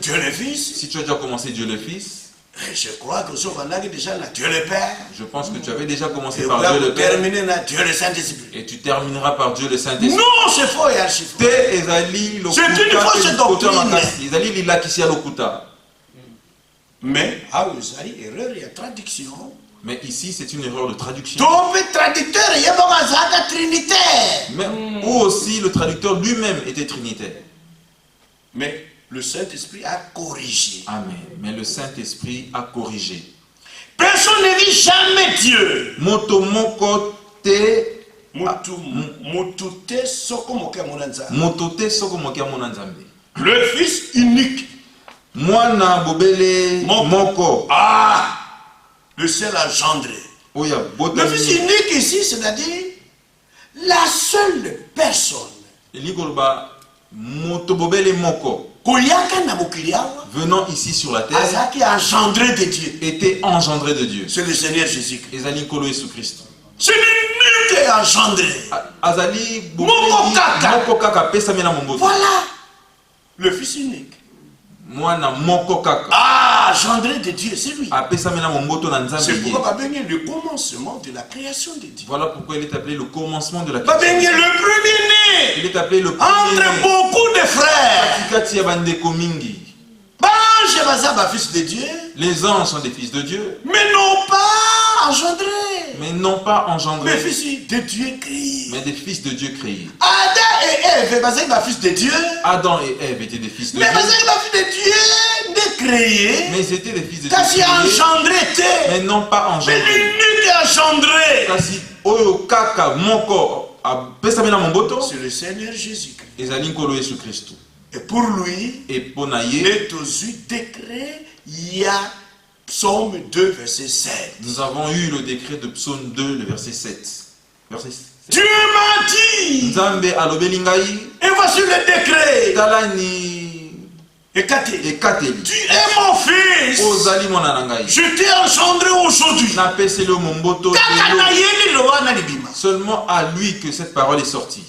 Speaker 3: Dieu le Fils.
Speaker 1: Si tu as déjà commencé Dieu le Fils,
Speaker 3: je crois que déjà Dieu le Père.
Speaker 1: Je pense que tu avais déjà commencé par Dieu le Père.
Speaker 3: Dieu le Saint-Esprit.
Speaker 1: Et tu termineras par Dieu le Saint-Esprit.
Speaker 3: Non, c'est faux et archi faux. C'est une fausse doctrine. Mais erreur et traduction.
Speaker 1: Mais ici, c'est une erreur de traduction. Mais ou aussi le traducteur lui-même était trinitaire.
Speaker 3: Mais le Saint-Esprit a corrigé.
Speaker 1: Amen. Mais le Saint-Esprit a corrigé.
Speaker 3: Personne ne vit jamais Dieu. Le Fils unique. Ah, le seul engendré. Le Fils unique ici, c'est-à-dire la seule personne
Speaker 1: venant ici sur la terre était engendré de Dieu.
Speaker 3: C'est le Seigneur Jésus-Christ.
Speaker 1: C'est
Speaker 3: l'unique engendré. Voilà le Fils unique. Ah, engendré de Dieu, c'est lui. C'est pourquoi le commencement de la création de Dieu.
Speaker 1: Voilà pourquoi il est appelé le commencement de la création.
Speaker 3: Le premier-né.
Speaker 1: Il est appelé le premier-né.
Speaker 3: Entre beaucoup de frères. Fils de Dieu.
Speaker 1: Les anges sont des fils de Dieu.
Speaker 3: Mais non pas engendrés.
Speaker 1: Mais non pas engendrés.
Speaker 3: Mais fils de Dieu créés.
Speaker 1: Mais des fils de Dieu créés.
Speaker 3: Adam et Ève, fils de Dieu.
Speaker 1: Adam et Ève étaient des fils de Dieu.
Speaker 3: Mais fils de Dieu, de créés.
Speaker 1: Mais ils étaient des fils de Dieu.
Speaker 3: Kasi engendré.
Speaker 1: Mais non pas engendrés.
Speaker 3: Mais l'unique engendré.
Speaker 1: Kasi oyo kaka moko apesamena momboto.
Speaker 3: C'est le Seigneur Jésus-Christ.
Speaker 1: Ezali nkolo Yesu Kristo.
Speaker 3: Et pour lui,
Speaker 1: et
Speaker 3: les 18 décrets, il y a Psaume 2, verset 7.
Speaker 1: Nous avons eu le décret de Psaume 2, le verset 7. Verset 7.
Speaker 3: Dieu m'a dit.
Speaker 1: Nzambe alobelingai.
Speaker 3: Et voici le décret.
Speaker 1: Talani.
Speaker 3: Ekateli. Tu es mon fils.
Speaker 1: Ozali mwana nangai.
Speaker 3: Je t'ai engendré aujourd'hui.
Speaker 1: Napeselo momboto. Seulement à lui que cette parole est sortie.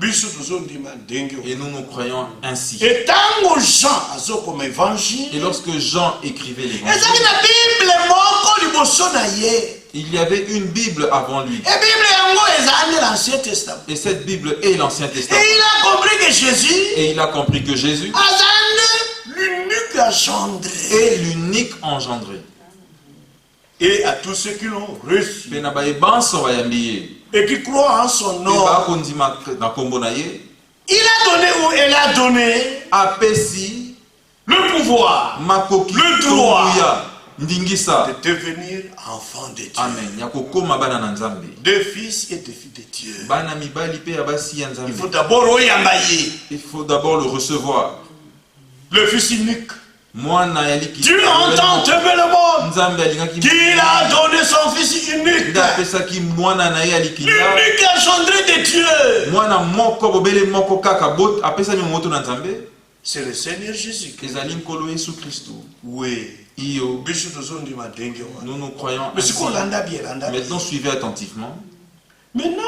Speaker 1: Et nous croyons ainsi.
Speaker 3: Et tant Jean
Speaker 1: Et lorsque Jean écrivait l'évangile, il y avait une Bible avant lui. Et cette Bible est l'Ancien Testament.
Speaker 3: Et il a compris que Jésus
Speaker 1: est l'unique engendré.
Speaker 3: Et à tous ceux qui l'ont reçu et qui croient en son nom, il a donné ou elle a donné le pouvoir, le droit de devenir enfant de Dieu.
Speaker 1: Amen.
Speaker 3: Des fils et des filles de Dieu.
Speaker 1: Il
Speaker 3: Il
Speaker 1: faut d'abord le recevoir.
Speaker 3: le fils unique.
Speaker 1: Dieu
Speaker 3: entend aimer le monde. Qu'il a donné son fils unique. L'unique engendré de Dieu. C'est le Seigneur Jésus. Oui.
Speaker 1: Nous croyons ainsi. Maintenant, suivez attentivement.
Speaker 3: Maintenant,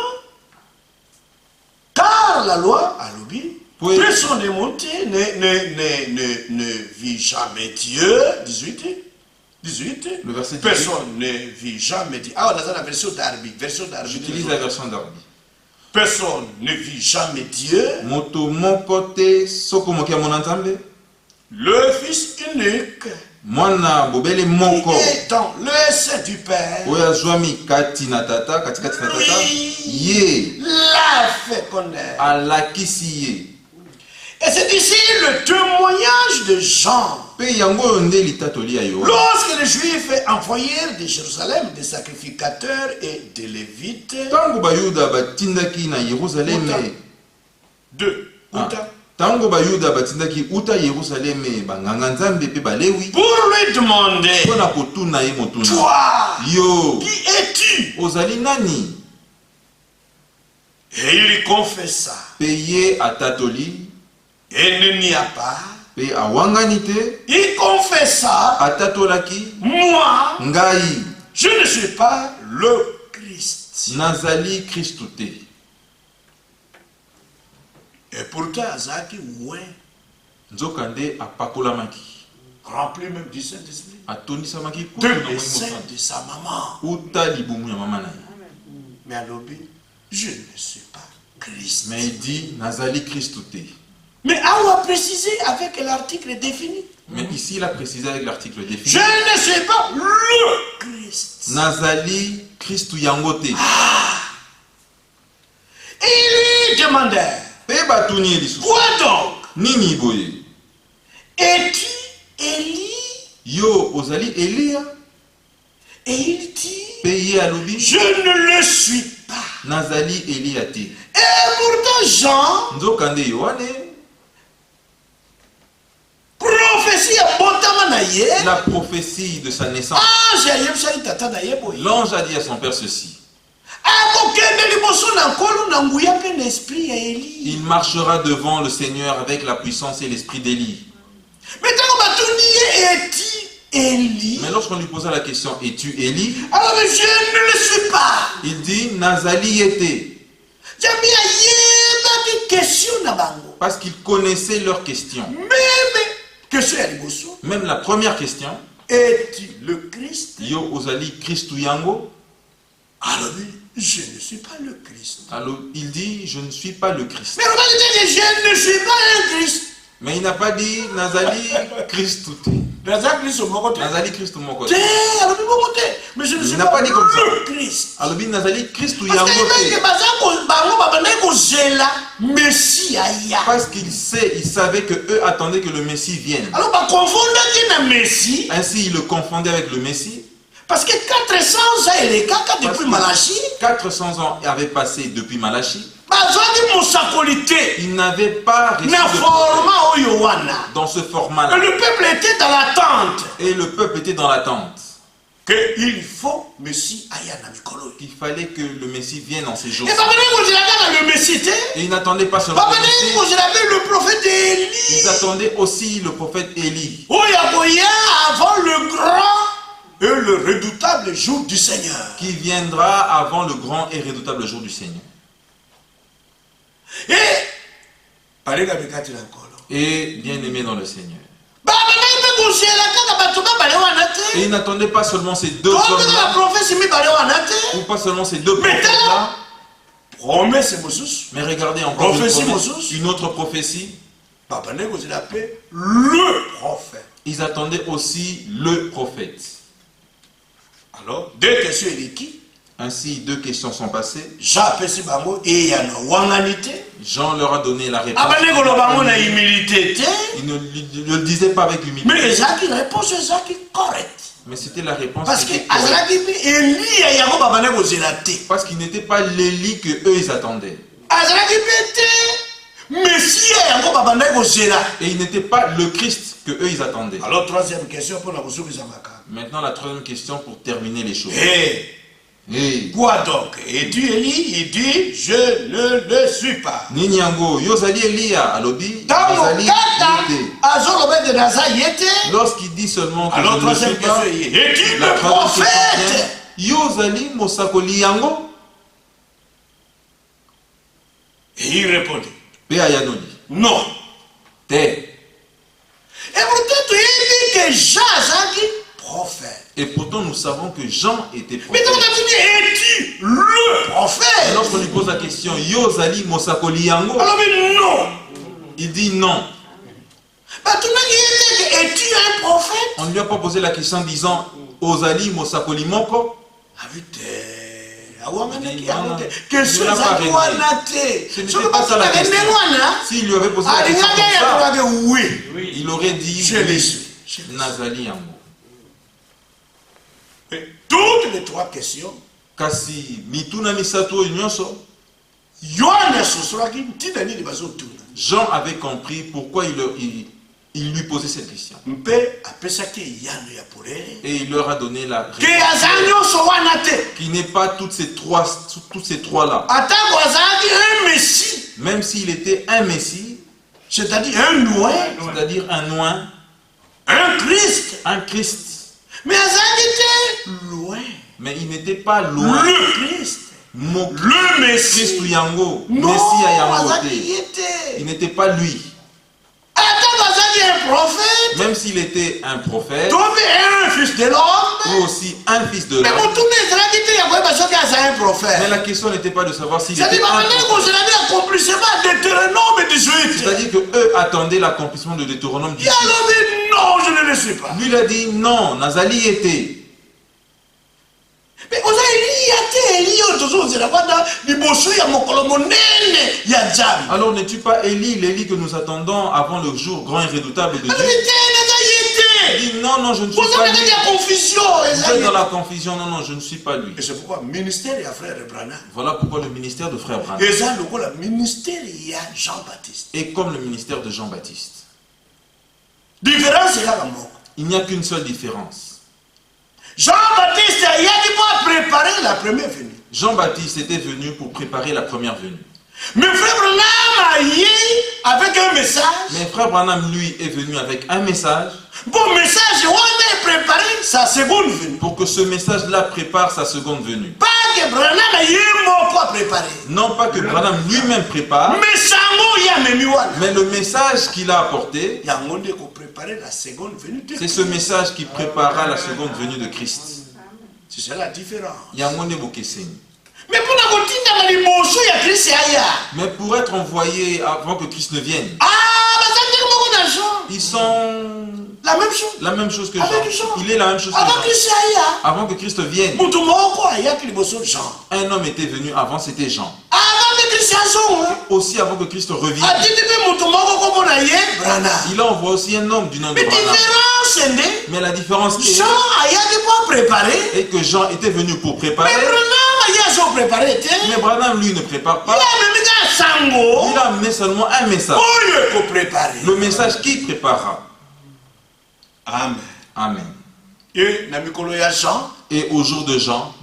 Speaker 3: car la loi a l'obéi.
Speaker 1: Oui.
Speaker 3: Personne n'est monté, ne vit jamais Dieu. 18.
Speaker 1: Le verset 18.
Speaker 3: Personne ne vit jamais Dieu. Ah, on a la version d'Arbi.
Speaker 1: J'utilise la version d'Arbi.
Speaker 3: Personne ne vit jamais Dieu. Le Fils unique. Qui est dans le sein du Père. Lui l'a fait connaître. Et c'est ici le témoignage de Jean. Lorsque les Juifs envoyèrent de Jérusalem des sacrificateurs et des Lévites,
Speaker 1: Tango bayuda batindaki uta Yerusalem banganga nzambe pe balewi
Speaker 3: pour lui demander,
Speaker 1: pona kotuna ye motuna,
Speaker 3: toi,
Speaker 1: yo,
Speaker 3: qui es-tu?
Speaker 1: ozali nani?
Speaker 3: Et il confessa,
Speaker 1: peye atatoli
Speaker 3: et il n'y a pas.
Speaker 1: pe awanganite,
Speaker 3: Il confessa,
Speaker 1: atatolaki,
Speaker 3: moi,
Speaker 1: ngai
Speaker 3: je ne suis pas le Christ.
Speaker 1: nazali Christute.
Speaker 3: Et pourtant, Azaki, ouais,
Speaker 1: Nzokande apakolamaki,
Speaker 3: rempli même du Saint-Esprit,
Speaker 1: atonisamaki
Speaker 3: de
Speaker 1: kutu na
Speaker 3: l'essai
Speaker 1: moto
Speaker 3: de sa maman.
Speaker 1: uta libumu ya mama na ye.
Speaker 3: Mais à l'obé, je ne suis pas Christ.
Speaker 1: Mais il dit nazali Christute.
Speaker 3: Mais on a précisé avec l'article défini.
Speaker 1: Mais ici il a précisé avec l'article défini.
Speaker 3: Je ne suis pas le Christ.
Speaker 1: Nazali Christu yangote.
Speaker 3: Et il lui demandait, quoi donc?
Speaker 1: Nini boye?
Speaker 3: Es-tu Élie?
Speaker 1: Yo ozali Elia?
Speaker 3: Et il dit,
Speaker 1: Peye alobi?
Speaker 3: je ne le suis pas.
Speaker 1: Nazali Elia te.
Speaker 3: Et pourtant Jean,
Speaker 1: Nzokande Yohane,
Speaker 3: prophétie à Botamanaye,
Speaker 1: la prophétie de sa naissance. L'ange a dit à son père ceci. Il marchera devant le Seigneur avec la puissance et l'esprit d'Élie. Mais lorsqu'on lui posa la question, es-tu Élie?
Speaker 3: Alors je ne le suis pas.
Speaker 1: Il dit, Nazali était. Parce qu'il connaissait leurs questions. Même la première question,
Speaker 3: es-tu le Christ?
Speaker 1: Yo ozali Christu yango?
Speaker 3: Alors je ne suis pas le Christ.
Speaker 1: Alors il dit, je ne suis pas le Christ.
Speaker 3: Mais on va dire, je ne suis pas un Christ.
Speaker 1: Mais il n'a pas dit Nazali Christu te. Nazali Christu moko te.
Speaker 3: Mais je ne suis
Speaker 1: Il n'a pas dit comme ça.
Speaker 3: le Christ.
Speaker 1: Alors il Nazali Christu
Speaker 3: Parce
Speaker 1: yango te. Parce qu'il savait que eux attendaient que le Messie vienne.
Speaker 3: Alors on confond Messie.
Speaker 1: Ainsi il le confondait avec le Messie.
Speaker 3: Parce que 400 ans et les caca depuis Malachie.
Speaker 1: 400 ans avaient passé depuis Malachie. Il n'avait pas reçu dans ce format-là.
Speaker 3: Le peuple était dans l'attente.
Speaker 1: Et le peuple était dans l'attente.
Speaker 3: Qu'il faut Messie.
Speaker 1: Il fallait que le Messie vienne en ces jours.
Speaker 3: Et
Speaker 1: ils n'attendaient pas seulement le Messie.
Speaker 3: le prophète Élie.
Speaker 1: Ils attendaient aussi le prophète Élie.
Speaker 3: Avant le grand et le redoutable jour du Seigneur.
Speaker 1: Qui viendra avant le grand et redoutable jour du Seigneur. Et bien aimé dans le Seigneur. Et il n'attendait pas seulement ces deux hommes-là, ou pas seulement ces deux prophètes-là, mais regardez encore une autre prophétie.
Speaker 3: Le prophète.
Speaker 1: Ils attendaient aussi le prophète.
Speaker 3: Alors, deux questions qui?
Speaker 1: Ainsi, deux questions sont passées.
Speaker 3: Jean
Speaker 1: leur a donné la réponse. Il ne le disait pas avec humilité.
Speaker 3: Mais la réponse est correcte.
Speaker 1: Mais c'était la réponse.
Speaker 3: Parce qu'il
Speaker 1: n'était pas l'Élie que eux ils attendaient. Et il n'était pas le Christ que eux ils attendaient.
Speaker 3: Alors, troisième question pour la ressource.
Speaker 1: Maintenant, la troisième question pour terminer les choses.
Speaker 3: Quoi donc? Et tu Élie, il dit, je ne le suis pas.
Speaker 1: Ninyango, Yozali Elia, alobi, lorsqu'il dit seulement que
Speaker 3: alors,
Speaker 1: je ne le suis pas,
Speaker 3: es-tu le prophète?
Speaker 1: Yozali Mosakoli Yango.
Speaker 3: Et il répondit,
Speaker 1: non. Te.
Speaker 3: Et pourtant, tu dis que Jean est prophète.
Speaker 1: Et pourtant, nous savons que Jean était prophète.
Speaker 3: Mais donc, tu dis, es-tu le prophète?
Speaker 1: Et lorsqu'on lui pose la question, Yozali Mosakoli Yango,
Speaker 3: alors, mais non.
Speaker 1: il dit non.
Speaker 3: Es-tu un prophète?
Speaker 1: On ne lui a pas posé la question en disant Ozali Mosakoli Moko.
Speaker 3: Ce
Speaker 1: n'était pas ça la question. S'il lui avait posé la question comme ça, il aurait dit Nazali Yango.
Speaker 3: Toutes les trois questions,
Speaker 1: Kasi mituna misato nyonso, Jean avait compris pourquoi il lui posait cette question. Et il leur a donné la réponse. Qui n'est pas tous ces trois-là. Même s'il était un Messie,
Speaker 3: c'est-à-dire un
Speaker 1: oint,
Speaker 3: un Christ.
Speaker 1: Un Christ.
Speaker 3: Mais loin.
Speaker 1: Mais il n'était pas loin.
Speaker 3: Le Christ. Le Messie.
Speaker 1: Christ Yango.
Speaker 3: Non,
Speaker 1: Messie à Yango. Il n'était pas lui.
Speaker 3: Un prophète.
Speaker 1: Même s'il était un prophète.
Speaker 3: Un fils de l'homme.
Speaker 1: Ou aussi un fils de l'homme. Mais la question n'était pas de savoir s'il était un prophète. C'est-à-dire qu'eux attendaient l'accomplissement de Deutéronome 18.
Speaker 3: Non, je ne le sais pas.
Speaker 1: Lui il a dit non, Nazali était.
Speaker 3: Mais
Speaker 1: alors n'es-tu pas Élie, l'Élie que nous attendons avant le jour grand et redoutable de Dieu? Il dit non, je ne suis pas lui. Vous êtes dans la confusion, non, je ne suis pas lui.
Speaker 3: Et c'est pourquoi le ministère et frère Branham.
Speaker 1: Voilà pourquoi le ministère de frère Branham.
Speaker 3: Et ça, le ministère il y a Jean-Baptiste.
Speaker 1: Et comme le ministère de Jean-Baptiste.
Speaker 3: Différence c'est là la mort.
Speaker 1: Il n'y a qu'une seule différence.
Speaker 3: Jean-Baptiste il a dit pour préparer la première venue.
Speaker 1: Jean-Baptiste était venu pour préparer la première venue.
Speaker 3: Mais frère Branham a eu avec un message.
Speaker 1: Mais frère Branham lui est venu avec un message.
Speaker 3: Bon message, on a préparé sa seconde venue.
Speaker 1: Pour que ce message-là prépare sa seconde venue.
Speaker 3: Pas que Branham a eu un mot pour préparer.
Speaker 1: Non pas que Branham lui-même prépare. Mais le message qu'il a apporté, c'est ce message qui préparera la seconde venue de Christ.
Speaker 3: C'est ça la différence.
Speaker 1: Mais pour être envoyé avant que Christ ne vienne, ils sont la même chose que Jean. Il est la même chose que Jean. Avant que Christ vienne, un homme était venu avant, c'était Jean. Aussi avant que Christ revienne, il a envoyé aussi un homme du nom de Branham. Mais la différence est que Jean était venu pour préparer. Mais Branham lui ne prépare pas. Il a amené seulement un message. Le message qui préparera.
Speaker 3: Amen.
Speaker 1: Amen.
Speaker 3: Et
Speaker 1: Et au jour de Jean,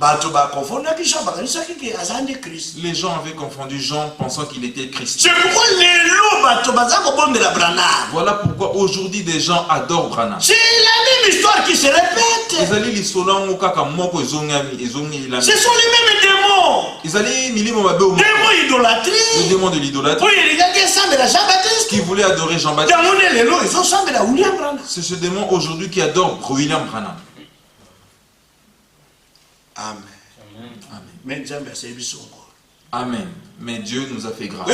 Speaker 3: les
Speaker 1: gens avaient confondu Jean pensant qu'il était Christ.
Speaker 3: C'est pourquoi
Speaker 1: Voilà pourquoi aujourd'hui des gens adorent Branham.
Speaker 3: C'est la même histoire qui se répète. Ce sont les mêmes démons. Démons idolâtrie.
Speaker 1: Le démon de l'idolâtrie qui voulait adorer Jean-Baptiste. C'est ce démon aujourd'hui qui adore William Branham.
Speaker 3: Amen.
Speaker 1: Amen. Amen. Mais Dieu nous a fait grâce.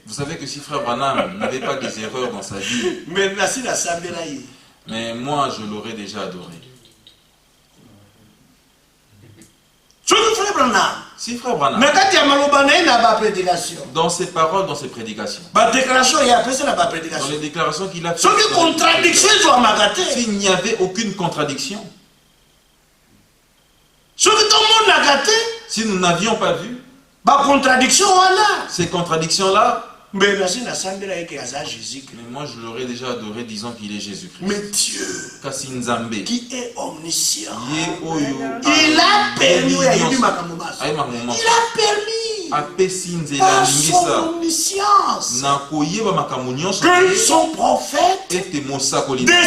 Speaker 1: Vous savez que si frère Branham n'avait pas des erreurs dans sa vie, mais moi je l'aurais déjà adoré. Si frère Branham, dans ses paroles, dans ses prédications, dans les déclarations qu'il a faites, s'il n'y avait aucune contradiction, si nous n'avions pas vu ces contradictions-là, mais moi je l'aurais déjà adoré disant qu'il est Jésus-Christ.
Speaker 3: Mais Dieu, qui est omniscient, il a permis à son omniscience que son prophète de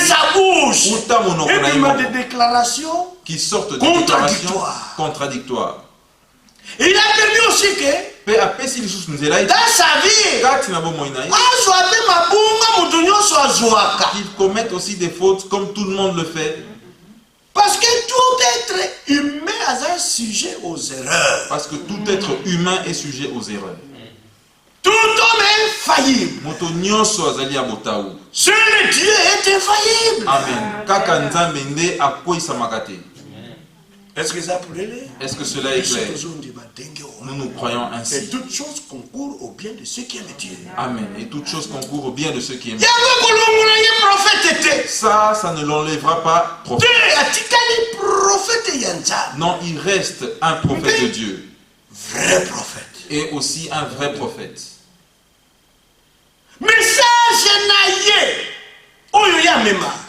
Speaker 3: sa bouche ait des déclarations
Speaker 1: qui sortent de déclarations contradictoires.
Speaker 3: Et il a permis aussi que dans sa vie,
Speaker 1: qu'il commette aussi des fautes comme tout le monde le fait.
Speaker 3: Parce que tout être humain a un sujet aux erreurs.
Speaker 1: Parce que tout être humain est sujet aux erreurs.
Speaker 3: Tout homme est faillible. Seul Dieu est infaillible.
Speaker 1: Amen.
Speaker 3: Est-ce que ça pourrait l'être?
Speaker 1: Est-ce que cela est clair? Nous nous croyons ainsi.
Speaker 3: Et toutes choses concourent au bien de ceux qui aiment Dieu.
Speaker 1: Amen. Et toutes choses concourent au bien de ceux qui aiment
Speaker 3: Dieu.
Speaker 1: Ça ne l'enlèvera pas prophète. Non, il reste un prophète de Dieu.
Speaker 3: Vrai prophète.
Speaker 1: Et aussi un vrai prophète.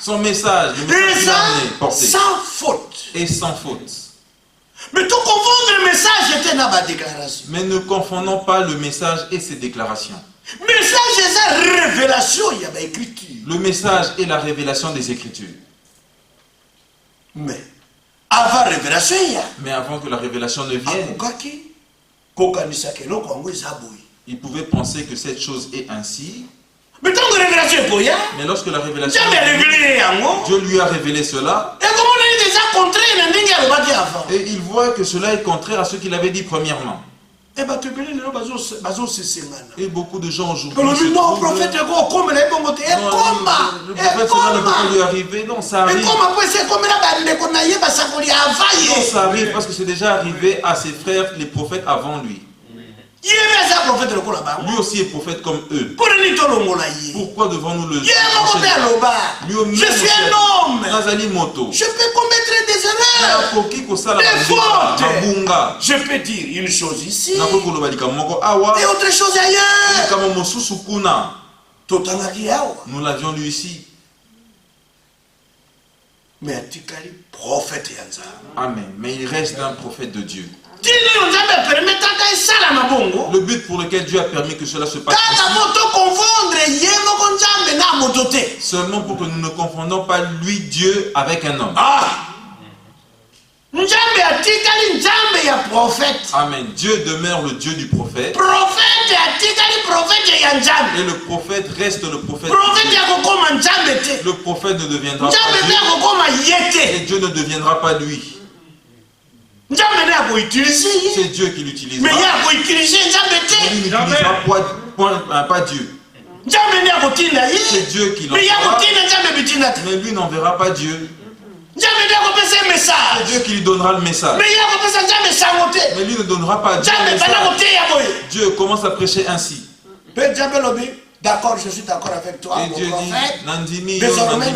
Speaker 1: Son message, le message qu'il a amené, porté.
Speaker 3: Sans faute.
Speaker 1: Et sans faute.
Speaker 3: Mais tout confondre le message était dans ma déclaration.
Speaker 1: Mais ne confondons pas le message et ses déclarations.
Speaker 3: Message et sa révélation, il y a ma écriture.
Speaker 1: Le message est la révélation des Écritures.
Speaker 3: Mais avant révélation, il y a.
Speaker 1: Mais avant que la révélation ne vienne, il pouvait penser que cette chose est ainsi.
Speaker 3: Mais
Speaker 1: lorsque la révélation Dieu lui a révélé cela, et il voit que cela est contraire à ce qu'il avait dit premièrement. Et beaucoup de gens aujourd'hui se trouvent, le prophète cela ne peut pas lui arriver. Non, ça arrive. Non, ça arrive parce que c'est déjà arrivé à ses frères, les prophètes avant lui. Lui aussi est prophète comme eux. Pourquoi devons-nous le
Speaker 3: Je suis un homme. Je peux commettre des erreurs, des fautes. Je peux dire une chose ici et autre chose ailleurs.
Speaker 1: Nous l'avions lu ici. Amen. Mais il reste un prophète de Dieu. Le but pour lequel Dieu a permis que cela se passe ici, seulement pour que nous ne confondons pas lui, Dieu, avec un homme. Amen. Dieu demeure le Dieu du prophète. Et le prophète reste le prophète. Le prophète ne deviendra pas Dieu. Et Dieu ne deviendra pas lui. C'est Dieu qui l'utilisera. Mais il n'utilisera pas Dieu. C'est Dieu qui l'enverra. Mais lui n'enverra pas Dieu. C'est Dieu qui lui donnera le message. Mais lui ne donnera pas Dieu le message. Dieu commence à prêcher ainsi.
Speaker 3: D'accord, je suis d'accord avec toi.
Speaker 1: Et Dieu dit,
Speaker 3: désormais,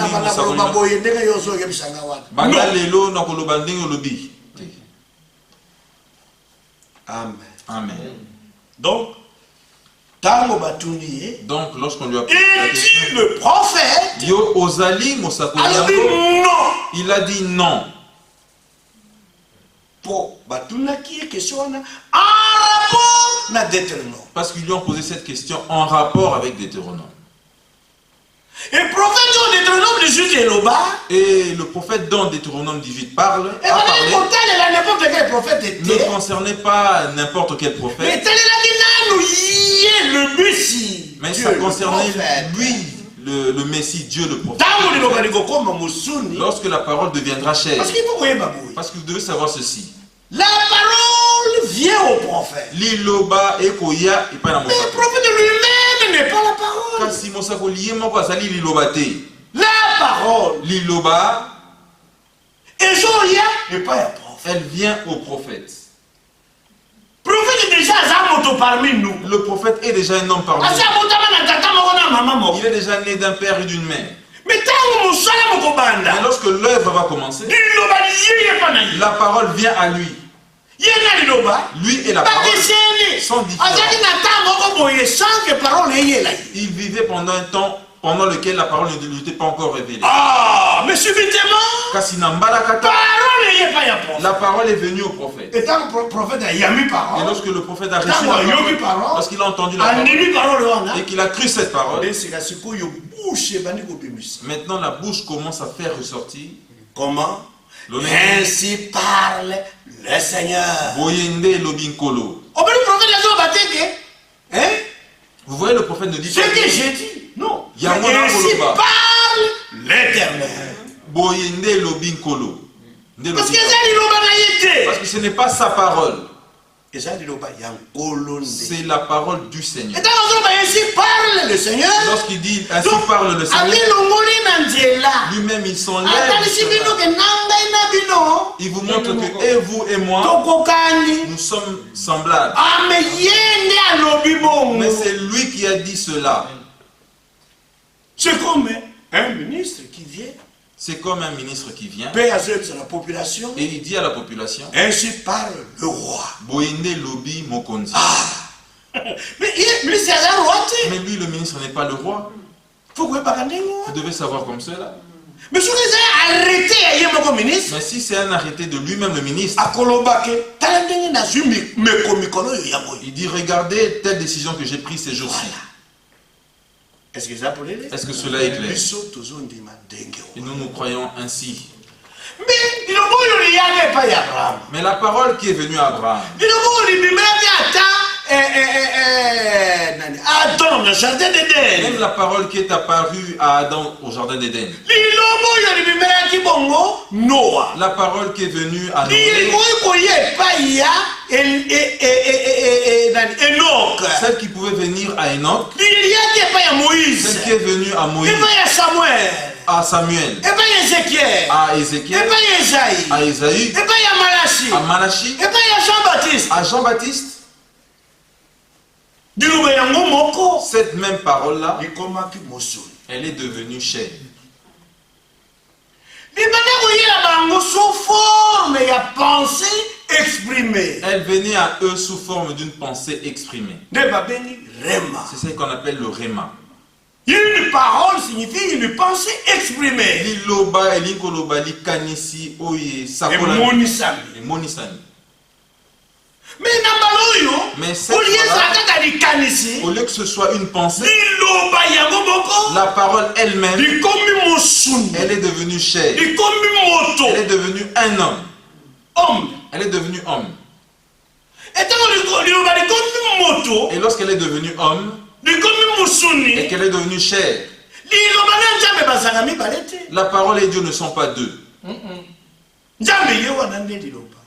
Speaker 3: Amen.
Speaker 1: Amen.
Speaker 3: Donc,
Speaker 1: Donc, lorsqu'on lui a
Speaker 3: posé la question, le prophète,
Speaker 1: il a dit non. Parce qu'ils lui ont posé cette question en rapport avec Deutéronome.
Speaker 3: Et le prophète dans Deutéronome 18
Speaker 1: et le prophète dans Deutéronome 18 parle, ne concernait pas n'importe quel prophète, mais ça concernait lui, le Messie, Dieu le prophète. Lorsque la parole deviendra chère, parce que vous devez savoir ceci,
Speaker 3: la parole vient au prophèt. Mais le prophète lui-même n'est pas la parole. La parole.
Speaker 1: Elle vient au prophète.
Speaker 3: Le prophète est déjà un homme parmi nous.
Speaker 1: Le prophète est déjà un homme parmi nous. Il est déjà né d'un père et d'une mère. Mais lorsque l'œuvre va commencer, la parole vient à lui. Lui et la parole sont différents. Il vivait pendant un temps pendant lequel la parole ne lui était pas encore révélée.
Speaker 3: Ah, mais subitement,
Speaker 1: la parole est venue au prophète. Et lorsque le prophète a reçu la parole, lorsqu'il a entendu la parole et qu'il a cru cette parole, maintenant la bouche commence à faire ressortir.
Speaker 3: Comment? Ainsi parle le Seigneur.
Speaker 1: Vous voyez, le prophète ne dit pas
Speaker 3: ce que j'ai dit. Non. Ainsi parle l'Éternel. Parce
Speaker 1: que ce n'est pas sa parole. C'est la parole du Seigneur.
Speaker 3: Ainsi parle le Seigneur.
Speaker 1: Lorsqu'il dit ainsi parle le Seigneur, lui-même il s'enlève. Il vous montre que et vous et moi, nous sommes semblables. Mais c'est lui qui a dit cela.
Speaker 3: C'est comme un ministre qui vient.
Speaker 1: C'est comme un ministre qui vient
Speaker 3: et
Speaker 1: il dit à la population,
Speaker 3: ainsi parle le roi. Mais
Speaker 1: lui, le ministre, n'est pas le roi. Vous devez savoir comme cela.
Speaker 3: Mais
Speaker 1: si c'est un arrêté de lui-même, le ministre, il dit, regardez telle décision que j'ai prise ces jours-ci. Est-ce que cela est clair? Et nous croyons ainsi. Mais la parole qui est venue à Abraham,
Speaker 3: Adam, le jardin d'Éden.
Speaker 1: Même la parole qui est apparue à Adam au jardin d'Éden. La parole qui est venue à Noé. Celle qui pouvait venir à Enoch. Celle qui est venue à Moïse. À Samuel. À Ézéchiel. À Isaïe. À Malachie. À Jean-Baptiste. Cette même parole-là, elle est devenue chère. Elle venait à eux sous forme d'une pensée exprimée. C'est ce qu'on appelle le réma.
Speaker 3: Une parole signifie une pensée exprimée.
Speaker 1: Mais cette au lieu que ce soit une pensée, la parole elle-même, elle est devenue chair. Elle est devenue un homme. Elle est devenue homme. Et lorsqu'elle est devenue homme, et qu'elle est devenue chair, la parole et Dieu ne sont pas deux.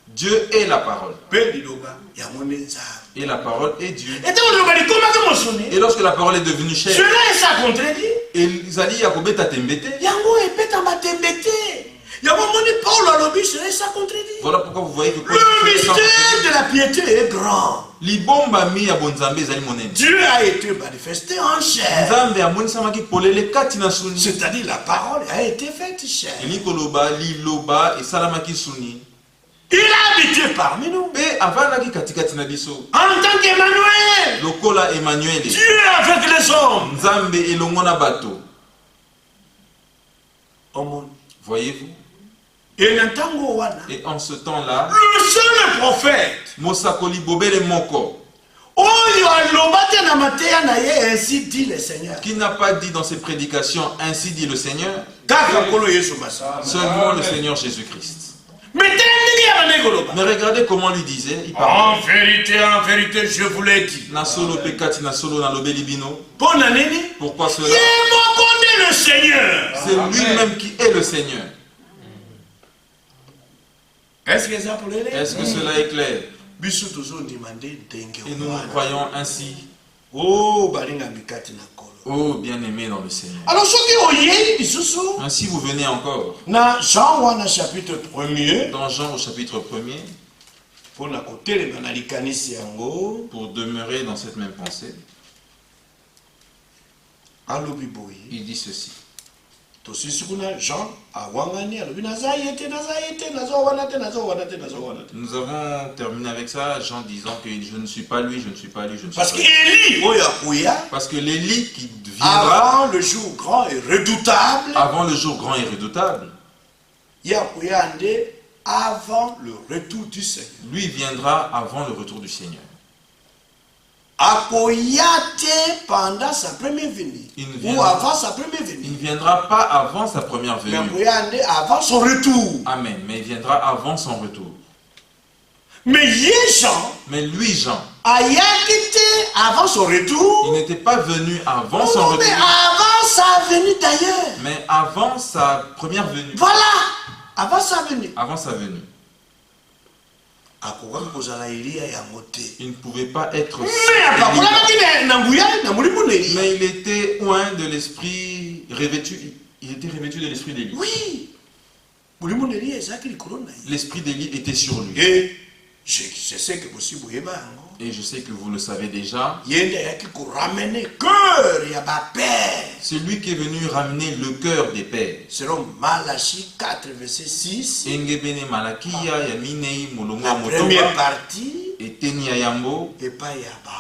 Speaker 1: Dieu est la parole. Et la parole est Dieu. Et lorsque la parole est devenue chair, voilà pourquoi vous voyez que
Speaker 3: le mystère de la piété est grand. Dieu a été manifesté en chair. C'est-à-dire la parole a été faite chair. Il a habité parmi nous. En tant qu'Emmanuel. Dieu avec les hommes.
Speaker 1: Voyez-vous?
Speaker 3: Et
Speaker 1: en ce temps-là,
Speaker 3: le seul prophète ainsi dit le Seigneur,
Speaker 1: qui n'a pas dit dans ses prédications ainsi dit le Seigneur, seulement le Seigneur Jésus-Christ.
Speaker 3: Mais
Speaker 1: regardez comment lui disait.
Speaker 3: En vérité, je vous l'ai dit.
Speaker 1: Pourquoi cela?
Speaker 3: Le Seigneur.
Speaker 1: C'est lui-même qui est le Seigneur.
Speaker 3: Est-ce que
Speaker 1: cela est clair? Et nous nous croyons ainsi.
Speaker 3: Oh,
Speaker 1: bien-aimé dans le Seigneur.
Speaker 3: Alors,
Speaker 1: ainsi vous venez encore.
Speaker 3: Dans Jean chapitre 1er.
Speaker 1: Dans Jean au chapitre 1er. Pour demeurer dans cette même pensée. Il dit ceci. Nous avons terminé avec ça, Jean disant que je ne suis pas lui, je ne suis pas lui, je ne suis
Speaker 3: parce
Speaker 1: pas
Speaker 3: lui.
Speaker 1: Parce que l'Élie qui viendra
Speaker 3: avant le jour grand et redoutable.
Speaker 1: Avant le jour grand et redoutable.
Speaker 3: Avant le retour du Seigneur.
Speaker 1: Lui viendra avant le retour du Seigneur.
Speaker 3: Pendant sa première venue. Ou avant sa première venue.
Speaker 1: Il ne viendra pas avant sa première venue.
Speaker 3: Mais avant son retour.
Speaker 1: Amen. Mais il viendra avant son retour.
Speaker 3: Mais Jean.
Speaker 1: Mais lui, Jean.
Speaker 3: Avant son retour.
Speaker 1: Il n'était pas venu avant son retour.
Speaker 3: Mais avant sa venue d'ailleurs.
Speaker 1: Mais avant sa première venue.
Speaker 3: Voilà. Avant sa venue.
Speaker 1: Avant sa venue. Il ne pouvait pas être. Mais il était oint de l'esprit revêtu. Il était revêtu de l'esprit d'Élie.
Speaker 3: Oui.
Speaker 1: L'esprit d'Élie était sur lui.
Speaker 3: Et je sais que
Speaker 1: et je sais que vous le savez déjà. C'est lui qui est venu ramener le cœur des pères.
Speaker 3: Selon Malachie 4, verset 6.
Speaker 1: La
Speaker 3: première partie.
Speaker 1: Et Yambo.
Speaker 3: Et pas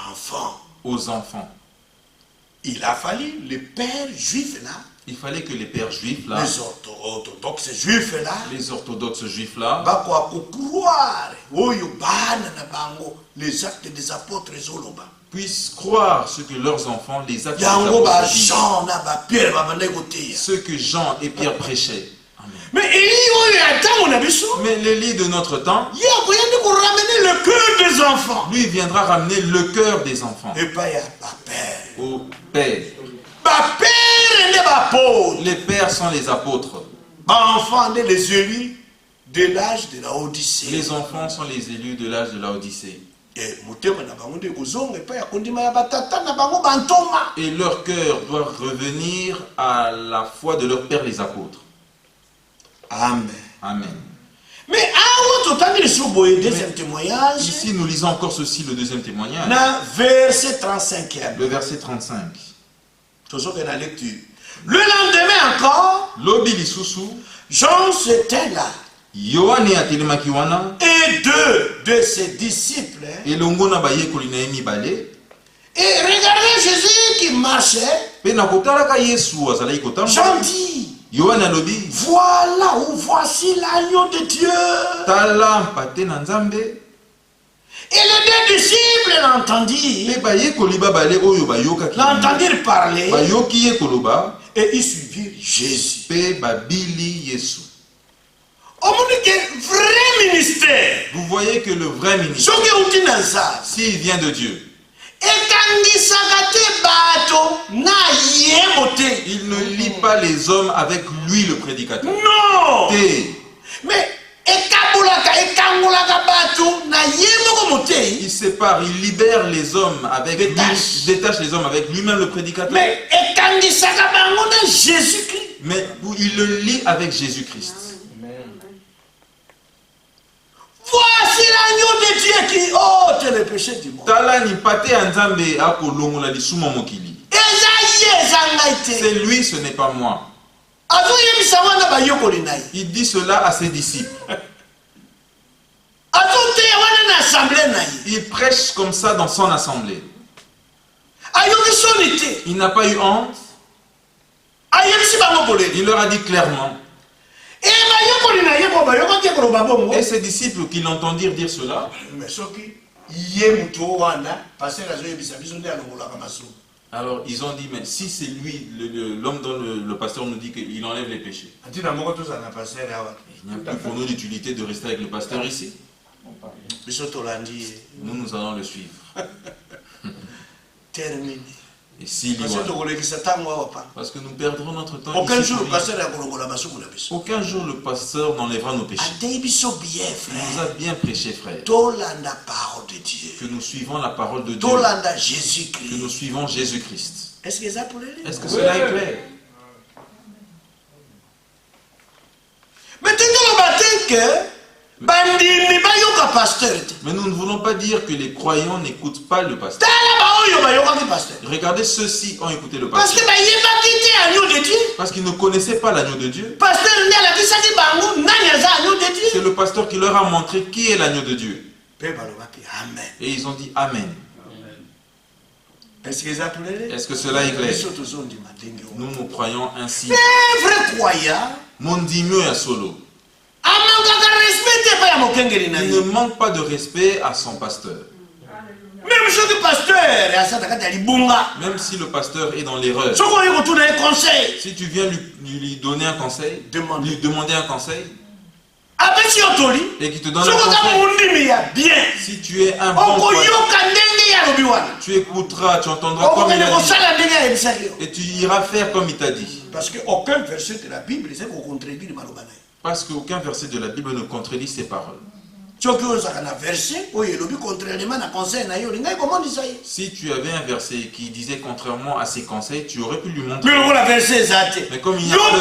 Speaker 3: enfants.
Speaker 1: Aux enfants.
Speaker 3: Il a fallu les pères juifs là.
Speaker 1: Il fallait que les pères juifs là,
Speaker 3: les orthodoxes juifs là, les actes des apôtres
Speaker 1: puissent croire ce que leurs enfants, les actes des
Speaker 3: apôtres
Speaker 1: disent, ce que Jean et Pierre prêchaient.
Speaker 3: Mais
Speaker 1: l'Élie de notre temps,
Speaker 3: ramener le cœur des enfants.
Speaker 1: Lui viendra ramener le cœur des enfants.
Speaker 3: Et pas
Speaker 1: au Père. Les pères sont les apôtres.
Speaker 3: Les élus de l'âge de la Odyssée.
Speaker 1: Les enfants sont les élus de l'âge de la Odyssée. Et leur cœur doit revenir à la foi de leurs pères les apôtres.
Speaker 3: Amen.
Speaker 1: Amen.
Speaker 3: Mais deuxième témoignage.
Speaker 1: Ici nous lisons encore ceci, le deuxième témoignage.
Speaker 3: Verset 35.
Speaker 1: Le verset 35.
Speaker 3: Le lendemain encore, Jean s'était là. Et deux de ses disciples. Et regardez Jésus qui marchait. Jean dit, voilà ou voici l'agneau de Dieu. Et les deux disciples l'entendirent parler. Et ils suivirent Jésus. Vrai ministère.
Speaker 1: Vous voyez que le vrai ministère, s'il vient de Dieu, il ne lie pas les hommes avec lui le prédicateur.
Speaker 3: Non. Mais
Speaker 1: il sépare, il libère les hommes avec lui, détache les hommes avec lui-même le prédicateur.
Speaker 3: Mais Jésus-Christ.
Speaker 1: Mais il le lie avec Jésus-Christ.
Speaker 3: Voici l'agneau de Dieu qui ôte le péché du monde.
Speaker 1: C'est lui, ce n'est pas moi.
Speaker 3: Il
Speaker 1: dit cela à ses disciples. Il prêche comme ça dans son assemblée. Il n'a pas eu honte. Il leur a dit clairement. Et ses disciples qui l'entendent dire cela. Alors ils ont dit, mais si c'est lui, l'homme dont le pasteur nous dit qu'il enlève les péchés, il n'y a plus pour nous l'utilité de rester avec le pasteur ici. Nous allons le suivre.
Speaker 3: Terminé.
Speaker 1: Et s'il y parce que nous perdrons notre temps.
Speaker 3: Aucun jour
Speaker 1: le pasteur n'enlèvera nos péchés. Il nous a bien prêché, frère. Que nous suivons la parole de Dieu. Que nous suivons Jésus-Christ. Est-ce que cela est clair? Mais nous ne voulons pas dire que les croyants n'écoutent pas le pasteur. Regardez, ceux-ci ont écouté le pasteur. Parce qu'ils ne connaissaient pas l'agneau de Dieu. C'est le pasteur qui leur a montré qui est l'agneau de Dieu. Et ils ont dit Amen. Est-ce que cela est clair? Nous croyons ainsi. Mon dimio ya solo. Il ne manque pas de respect à son pasteur. Même si le pasteur est dans l'erreur. Si tu viens lui donner un conseil, lui demander un conseil, et qu'il te donne un conseil, si tu es un bon croyant, tu écouteras, tu entendras comme il a dit, et tu iras faire comme il t'a dit.
Speaker 3: Parce qu'aucun verset de la Bible ne contredit le Malobana.
Speaker 1: Parce qu'aucun verset de la Bible ne contredit ses paroles. Si tu avais un verset qui disait contrairement à ses conseils, tu aurais pu lui montrer. Mais comme il n'y a pas de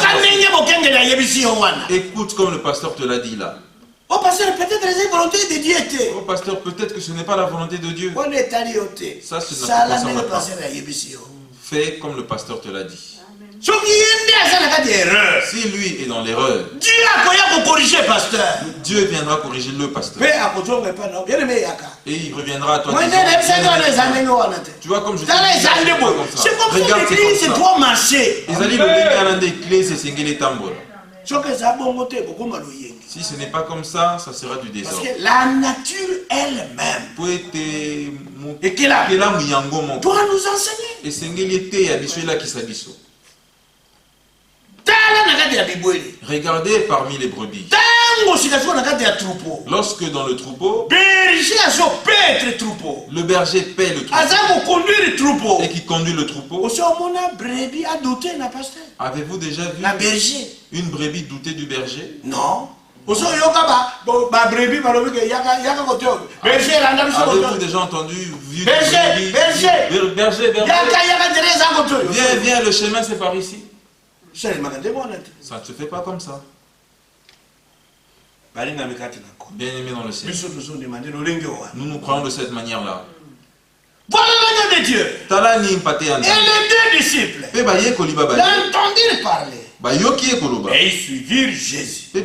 Speaker 1: verset, écoute comme le pasteur te l'a dit là.
Speaker 3: Oh pasteur, peut-être que c'est la volonté de Dieu.
Speaker 1: Oh pasteur, peut-être que ce n'est pas la volonté de Dieu. Ça, ce ne concerne pas. Fais comme le pasteur te l'a dit. Si lui est dans l'erreur, Dieu viendra corriger le pasteur. Et il reviendra à toi. Tu vois comme je dis,
Speaker 3: c'est comme l'église, c'est trop marché.
Speaker 1: Si ce n'est pas comme ça, ça sera du désordre.
Speaker 3: Parce que la nature elle-même doit nous enseigner.
Speaker 1: Regardez parmi les brebis. Lorsque dans le troupeau, le berger paie le troupeau et qui conduit le troupeau. Avez-vous déjà vu une brebis douter du berger?
Speaker 3: Non.
Speaker 1: Avez-vous déjà entendu berger? Viens, le chemin c'est par ici. Ça ne se fait pas comme ça. Bien aimé dans le ciel. Nous croyons de cette manière-là.
Speaker 3: Voilà l'agneau de Dieu. Et les deux disciples l'entendirent parler. Et ils suivirent Jésus. Et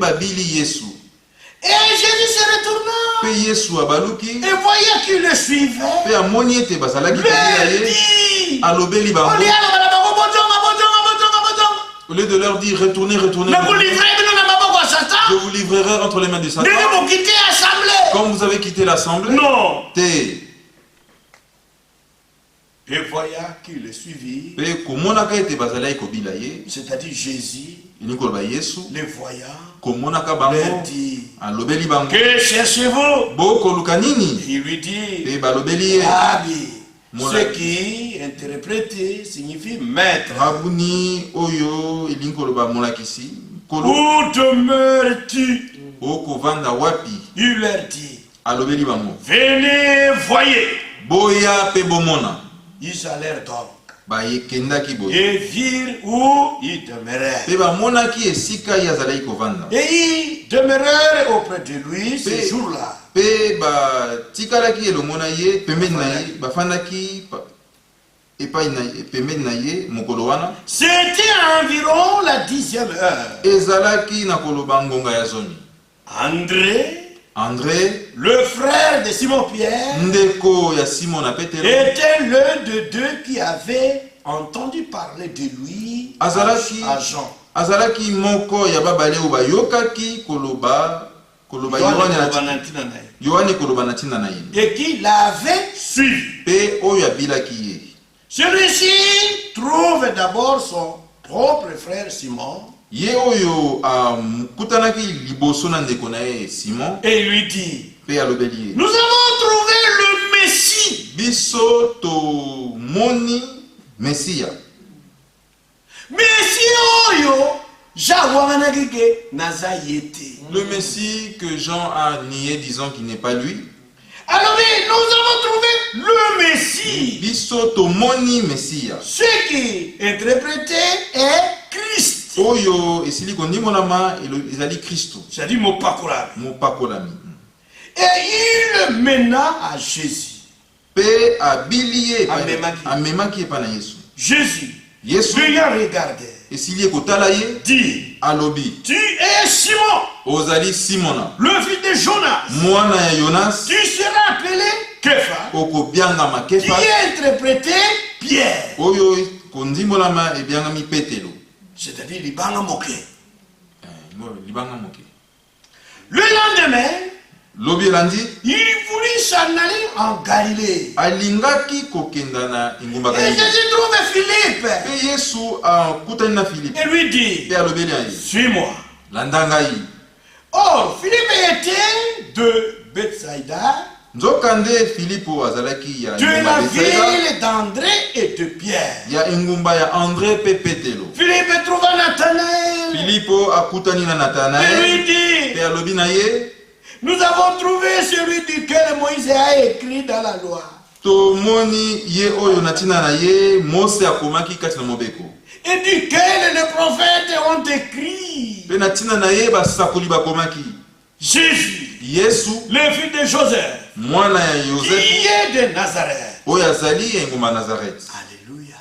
Speaker 3: Jésus se retourna et voyant qu'il le suivait, leur dit,
Speaker 1: au lieu de leur dire retournez, je vous livrerai entre les mains de Satan. Comme vous avez quitté l'assemblée.
Speaker 3: Non. Et voyant qu'il le suivit, c'est-à-dire Jésus, les voyant, leur dit, que cherchez-vous? Il lui dit, Rabbi. Ce qui, interprété, signifie maître. Où demeures-tu? Il leur dit, venez, voyez. Ils allèrent donc et virent où il demeurait. Et ils demeurèrent auprès de lui ce jour-là. C'était environ la 10e heure. André
Speaker 1: André,
Speaker 3: le frère de Simon-Pierre,
Speaker 1: ndeko ya Simon Petero,
Speaker 3: était l'un de deux qui avait entendu parler de lui à Jean.
Speaker 1: Azalaki moko ya babale o bayokaki koloba Yohane koloba na tina na ye.
Speaker 3: Et qui l'avait suivi.
Speaker 1: Pe oyo abilaki ye.
Speaker 3: Celui-ci trouve d'abord son propre frère Simon.
Speaker 1: Ye oyo kutanaki liboso na ndeko na ye Simon.
Speaker 3: Et il lui dit,
Speaker 1: Pe alobeli ye,
Speaker 3: nous avons trouvé le Messie.
Speaker 1: Biso to moni Messia.
Speaker 3: Messie oyo jawanganaki ke naza yete.
Speaker 1: Le Messie que Jean a nié disant qu'il n'est pas lui.
Speaker 3: Alors nous avons trouvé le Messie.
Speaker 1: Biso to moni Messia.
Speaker 3: Ce qui interprété est Christ.
Speaker 1: Oyo esili kondimonama ezali Christo.
Speaker 3: C'est-à-dire mopakolami.
Speaker 1: Mopakolami.
Speaker 3: Et il mena à Jésus.
Speaker 1: Pe abilié
Speaker 3: Amemaki
Speaker 1: epa na Yesu.
Speaker 3: Jésus,
Speaker 1: Yesu
Speaker 3: l'ayant regardé,
Speaker 1: esili ekotala ye
Speaker 3: dit,
Speaker 1: alobi,
Speaker 3: tu es Simon,
Speaker 1: ozali Simona,
Speaker 3: le fils de Jonas.
Speaker 1: mwana ya Jonas,
Speaker 3: Tu seras appelé Kefa,
Speaker 1: okobiangama
Speaker 3: qui
Speaker 1: Kefa,
Speaker 3: est interprété Pierre.
Speaker 1: oyo kondimbolama ebiangami Petelo.
Speaker 3: C'est-à-dire libanga moke.
Speaker 1: Libanga moke.
Speaker 3: Le lendemain,
Speaker 1: Lobi elandi,
Speaker 3: il voulut s'en aller en Galilée.
Speaker 1: alingaki kokenda na ingumba
Speaker 3: Et
Speaker 1: Galilée.
Speaker 3: Jésus trouve Philippe.
Speaker 1: Pe Yesu akutani na Philippe.
Speaker 3: Et lui dit,
Speaker 1: Pe alobeli ya ye,
Speaker 3: suis-moi.
Speaker 1: landa ngai.
Speaker 3: Or, Philippe était de Bethsaïda,
Speaker 1: Nzokande Philippe azalaki ya
Speaker 3: de
Speaker 1: ingumba
Speaker 3: la
Speaker 1: Betsaïda,
Speaker 3: ville d'André et de Pierre.
Speaker 1: ya ingumba ya André pe Petelo.
Speaker 3: Philippe trouva Nathanaël
Speaker 1: Philippe akutani na
Speaker 3: et
Speaker 1: Nathanaël.
Speaker 3: lui dit,
Speaker 1: Pe alobi na ye,
Speaker 3: nous avons trouvé celui duquel Moïse a écrit dans la loi.
Speaker 1: tomoni ye oyo na tina na ye Mose akomaki kati na mobeko.
Speaker 3: Et duquel les prophètes ont écrit.
Speaker 1: Pe na tina na ye basakoli bakomaki.
Speaker 3: Jésus,
Speaker 1: Yesu
Speaker 3: le fils de Joseph,
Speaker 1: mwana ya
Speaker 3: qui
Speaker 1: Yosefu
Speaker 3: est de Nazareth.
Speaker 1: oyo azali ya engumba Nazareth.
Speaker 3: Alléluia.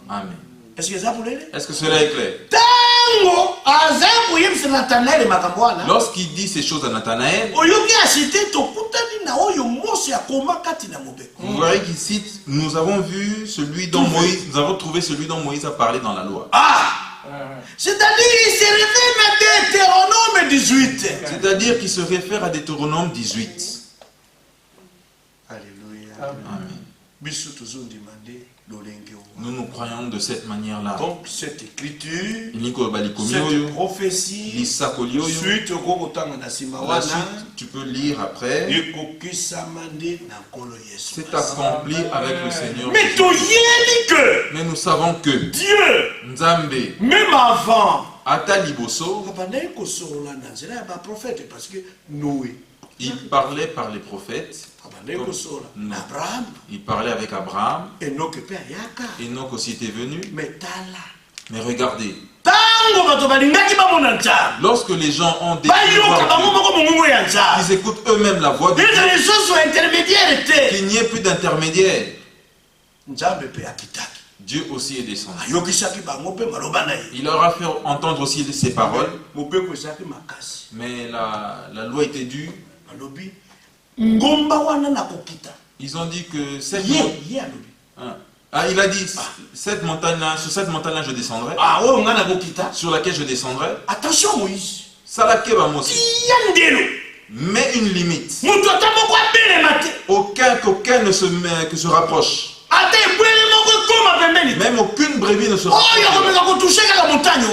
Speaker 1: Amen.
Speaker 3: Est-ce que ça vous l'est?
Speaker 1: Est-ce que cela est clair?
Speaker 3: Tango, azabu yemse Nathanaël makambwana.
Speaker 1: Lorsqu'il dit ces choses à Nathanaël,
Speaker 3: Oyoki asite tokutani na oyo Mose akoma kati na mobeko.
Speaker 1: vous voyez qu'il cite, nous avons vu celui dont Moïse, nous avons trouvé celui dont Moïse a parlé dans la loi.
Speaker 3: Ah! C'est-à-dire, il se réfère à Deutéronome 18.
Speaker 1: C'est-à-dire qu'il se réfère à Deutéronome 18.
Speaker 3: Alléluia.
Speaker 1: Amen. Nous nous croyons de cette manière-là.
Speaker 3: Donc, cette écriture,
Speaker 1: Cette
Speaker 3: cette prophétie, suite au
Speaker 1: la suite, tu peux lire après. C'est accompli avec le Seigneur.
Speaker 3: Mais tu y que
Speaker 1: Mais nous savons que
Speaker 3: Dieu,
Speaker 1: Nzambe,
Speaker 3: même avant,
Speaker 1: ata liboso,
Speaker 3: parce que Noé,
Speaker 1: il parlait par les prophètes.
Speaker 3: Abraham,
Speaker 1: Il parlait avec Abraham.
Speaker 3: Enoch
Speaker 1: aussi était venu.
Speaker 3: Mais
Speaker 1: Mais regardez, lorsque les gens ont des ils écoutent eux-mêmes la voix de Dieu, qu'il n'y ait plus d'intermédiaire. Dieu aussi est descendu. Il leur a fait entendre aussi ses paroles. Mais la loi était dure. Ils ont dit que cette il a dit cette montagne-là, sur cette montagne-là je descendrai. Sur laquelle je descendrai.
Speaker 3: Attention Moïse.
Speaker 1: Mais une limite. Aucun ne se rapproche. Même aucune brebis ne se rapproche.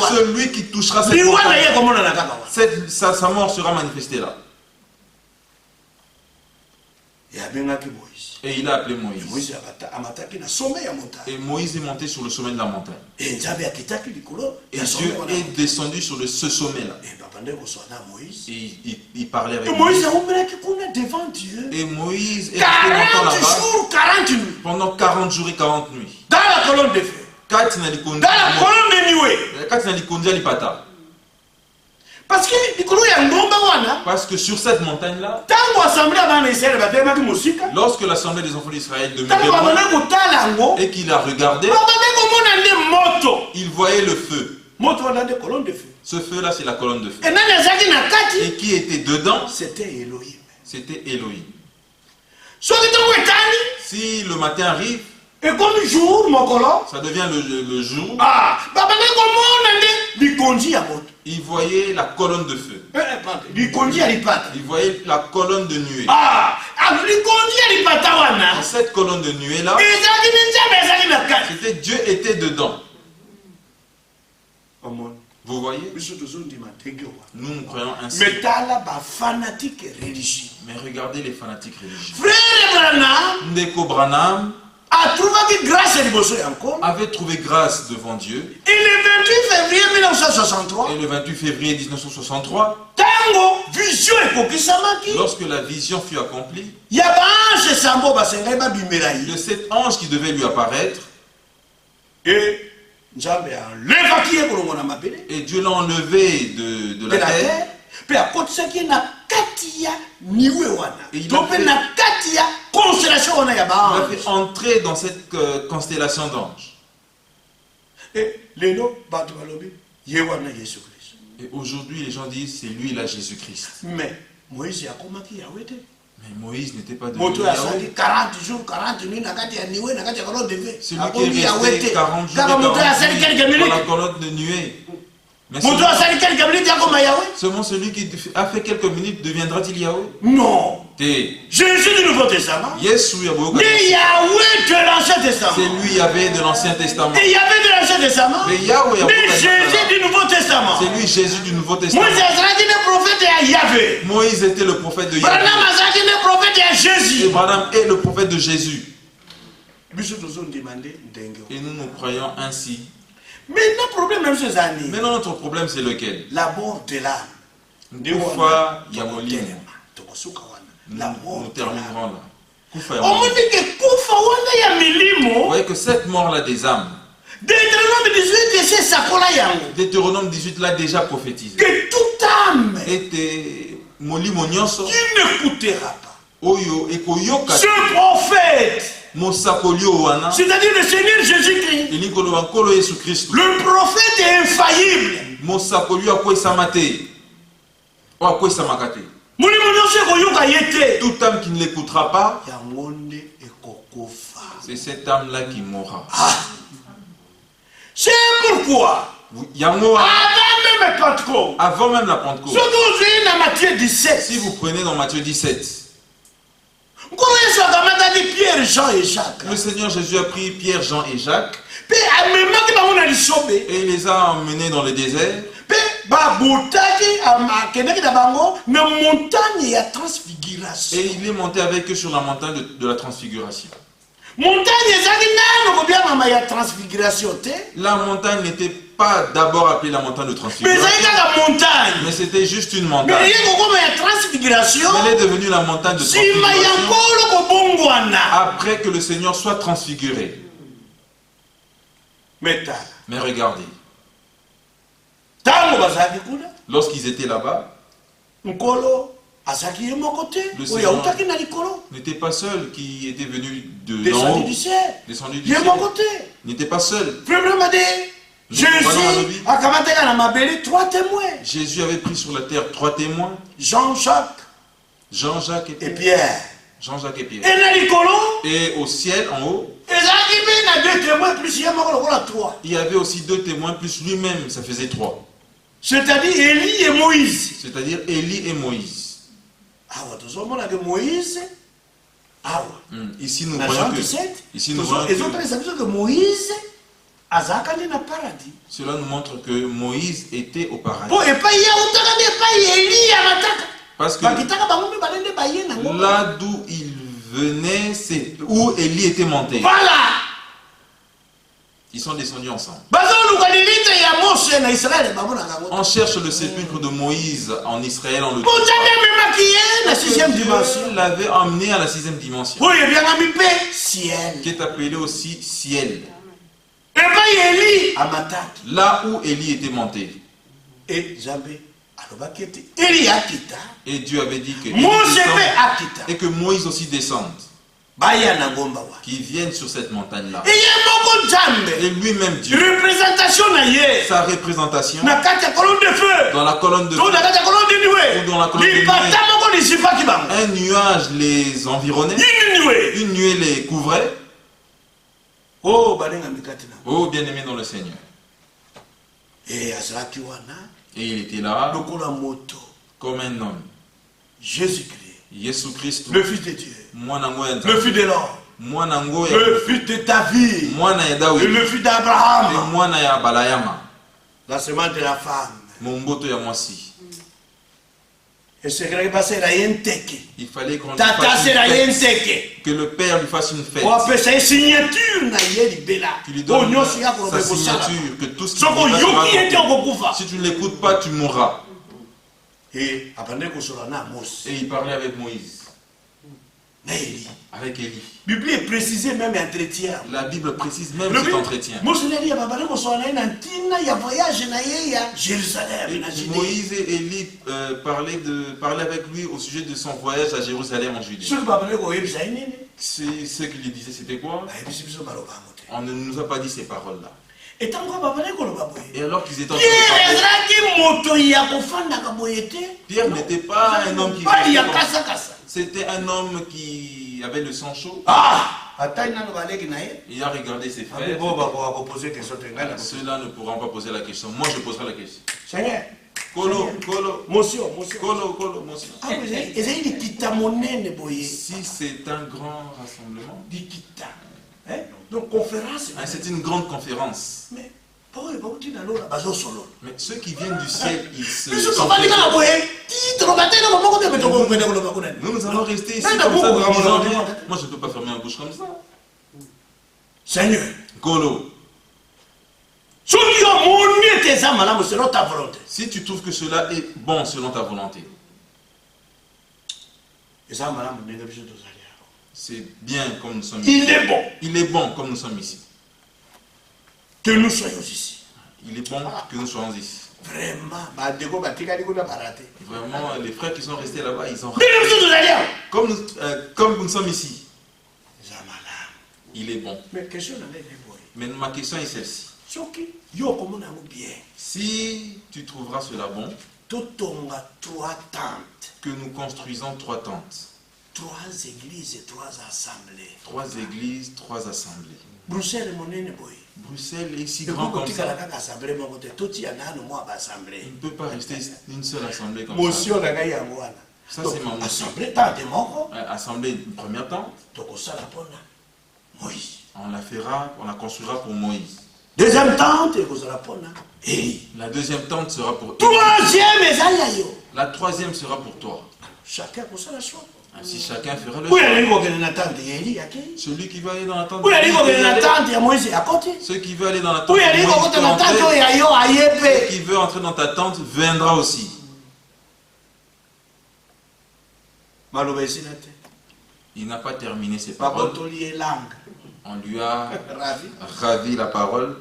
Speaker 1: Celui qui touchera cette montagne, sa mort sera manifestée là. Et il a appelé Moïse. Et Moïse est monté sur le sommet de la montagne. Et Dieu est descendu sur ce sommet-là. Et il parlait avec Moïse. Et Moïse est resté longtemps là-bas. Pendant 40 jours et 40 nuits.
Speaker 3: Dans la colonne de feu. Dans la colonne de nuée.
Speaker 1: Parce que sur cette montagne-là, lorsque l'assemblée des enfants d'Israël demeurait et qu'il a regardé, il voyait le feu. Ce feu-là, c'est la colonne de feu. Et qui était dedans? c'était Elohim.
Speaker 3: Si
Speaker 1: le matin arrive,
Speaker 3: et comme jour,
Speaker 1: ça devient le jour.
Speaker 3: Il
Speaker 1: voyait la colonne de feu.
Speaker 3: Il
Speaker 1: voyait la colonne de nuée. Et cette colonne de nuée là, c'était Dieu était dedans. Vous voyez? Nous croyons ainsi. Mais regardez les fanatiques religieux. Ndeko Branham avait trouvé grâce devant Dieu.
Speaker 3: Et le 28 février 1963,
Speaker 1: et le 28 février 1963, lorsque la vision fut accomplie, de cet ange qui devait lui apparaître,
Speaker 3: et
Speaker 1: Dieu l'a enlevé de la terre. Et il a fait entrer dans cette constellation d'anges.
Speaker 3: Et
Speaker 1: aujourd'hui, les gens disent c'est lui là, Jésus-Christ.
Speaker 3: Mais Moïse
Speaker 1: n'était pas devenu Yahweh.
Speaker 3: Celui qui est resté 40 jours, 40
Speaker 1: dans la colonne de nuée. Mais seulement celui qui a fait quelques minutes deviendra-t-il Yahweh?
Speaker 3: Non. Jésus du Nouveau Testament. Mais Yahweh de l'Ancien Testament.
Speaker 1: C'est lui Yahweh de l'Ancien Testament.
Speaker 3: Et Yahweh de l'Ancien Testament.
Speaker 1: Mais Yahweh
Speaker 3: Jésus du Nouveau Testament.
Speaker 1: C'est lui Jésus du Nouveau Testament. Moïse était le prophète de Yahweh. Et Branham est le prophète de Jésus. Et nous croyons ainsi. Maintenant, notre problème, c'est lequel?
Speaker 3: L'abord de l'âme.
Speaker 1: Kufa Yamolim. Nous terminerons là. Kufa Yamolim. Vous voyez que cette mort-là des âmes, Deutéronome 18 l'a déjà prophétisé.
Speaker 3: Que toute âme
Speaker 1: était Molimo Nyonso
Speaker 3: qui n'écoutera pas
Speaker 1: ce
Speaker 3: prophète,
Speaker 1: c'est-à-dire
Speaker 3: le Seigneur Jésus-Christ, le prophète est infaillible.
Speaker 1: Toute âme qui ne l'écoutera pas, c'est cette âme-là qui mourra.
Speaker 3: C'est pourquoi
Speaker 1: avant même la Pentecôte,
Speaker 3: si
Speaker 1: vous prenez dans Matthieu 17, le Seigneur Jésus a pris Pierre, Jean et Jacques et il les a emmenés dans le désert. Et il est monté avec eux sur la montagne de la transfiguration. La montagne n'était pas d'abord appelée la montagne de transfiguration, mais c'était juste une montagne. Mais elle est devenue la montagne de transfiguration après que le Seigneur soit transfiguré. Mais regardez, lorsqu'ils étaient là-bas, le Seigneur n'était pas seul qui était venu d'en haut, descendu du ciel. Il n'était pas seul. Jésus avait pris sur la terre 3 témoins. Jean-Jacques et Pierre. Et au ciel, en haut, il y avait aussi 2 témoins plus lui-même, ça faisait 3. C'est-à-dire Élie et Moïse. Ici nous voyons
Speaker 3: que Moïse,
Speaker 1: cela nous montre que Moïse était au paradis. Parce que là d'où il venait, c'est où Élie était monté.
Speaker 3: Voilà.
Speaker 1: Ils sont descendus ensemble. On cherche le sépulcre de Moïse en Israël, on le trouve. Dieu l'avait emmené à la 6e dimension, qui est appelé aussi ciel. Là où Élie était monté. Et Dieu avait dit que et que Moïse aussi descende, qui viennent sur cette montagne-là. Et lui-même Dieu, sa représentation dans la colonne de feu ou dans la colonne de nuée, Un nuage les environnait. Une nuée les couvrait.
Speaker 3: Oh,
Speaker 1: bien-aimé dans le Seigneur. Et il était là comme un homme.
Speaker 3: Jésus-Christ, le Fils de Dieu,
Speaker 1: le
Speaker 3: Fils de l'homme, le Fils de David, le Fils d'Abraham, la semence de la femme. Et c'est vrai
Speaker 1: il fallait qu'on lui fasse une fête, que le Père lui fasse une fête. Tu lui donnes sa signature, que tout ce qu'il dira, si tu ne l'écoutes pas, tu mourras.
Speaker 3: Et
Speaker 1: il parlait avec Moïse. Avec Élie.
Speaker 3: Bible est précisé même entretien.
Speaker 1: La Bible précise même cet entretien. Moïse et Élie parlaient avec lui au sujet de son voyage à Jérusalem en Judée. C'est ce qu'il lui disait, c'était quoi? On ne nous a pas dit ces paroles-là. Et alors qu'ils étaient en train de parler, Pierre n'était pas un homme qui... C'était un homme qui avait le sang chaud. Il a regardé ses frères. Ceux-là ne pourront pas poser la question. Moi, je poserai la question. Kolo. Si c'est un grand rassemblement,
Speaker 3: donc conférence.
Speaker 1: C'est une grande conférence. Mais ceux qui viennent du ciel, ils se sont nous allons rester ici comme ça. Moi, je ne peux pas fermer ma bouche comme ça.
Speaker 3: Seigneur.
Speaker 1: Kolo. Si tu trouves que cela est bon selon ta volonté, c'est bien comme nous sommes ici.
Speaker 3: Il est bon.
Speaker 1: Il est bon comme nous sommes ici.
Speaker 3: Que nous soyons ici.
Speaker 1: Il est bon que nous soyons ici.
Speaker 3: Vraiment,
Speaker 1: les frères qui sont restés là-bas, ils ont comme nous sommes ici. Il est bon. Mais ma question est celle-ci. Si tu trouveras cela bon, que nous construisons 3 tentes.
Speaker 3: 3 églises et 3 assemblées.
Speaker 1: 3 églises, 3 assemblées.
Speaker 3: Bruxelles
Speaker 1: est si grand comme ça. Il ne peut pas rester une seule assemblée comme ça. Ça, c'est ma motion. Assemblée, une première tente. On la fera, on la construira pour Moïse.
Speaker 3: Deuxième tente,
Speaker 1: la deuxième tente sera pour
Speaker 3: Troisième,
Speaker 1: la troisième sera pour toi.
Speaker 3: Chacun pour ça la choix.
Speaker 1: Si chacun fera le choix. Celui qui va aller dans la tente de ceux qui veulent aller dans la tente ceux qui veulent entrer dans ta tente viendra aussi. Il n'a pas terminé ses paroles. On lui a ravi la parole.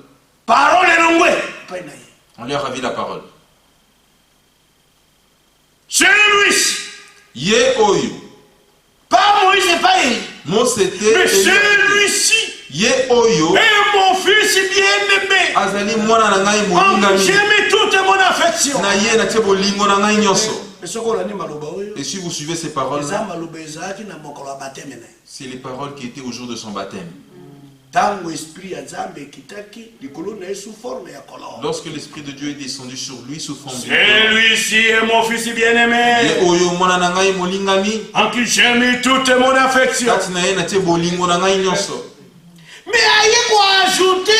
Speaker 1: On lui a ravi la parole. Yé oyo.
Speaker 3: Pas Moïse et pas Élie.
Speaker 1: Mais
Speaker 3: celui-ci
Speaker 1: est mon
Speaker 3: fils bien-aimé.
Speaker 1: J'aime
Speaker 3: toute mon affection.
Speaker 1: Et si vous suivez ces paroles, c'est les paroles qui étaient au jour de son baptême. Lorsque l'Esprit de Dieu est descendu sur lui sous forme de
Speaker 3: celui-ci est mon fils bien-aimé, en qui j'ai mis toute mon affection. Mais il faut ajouter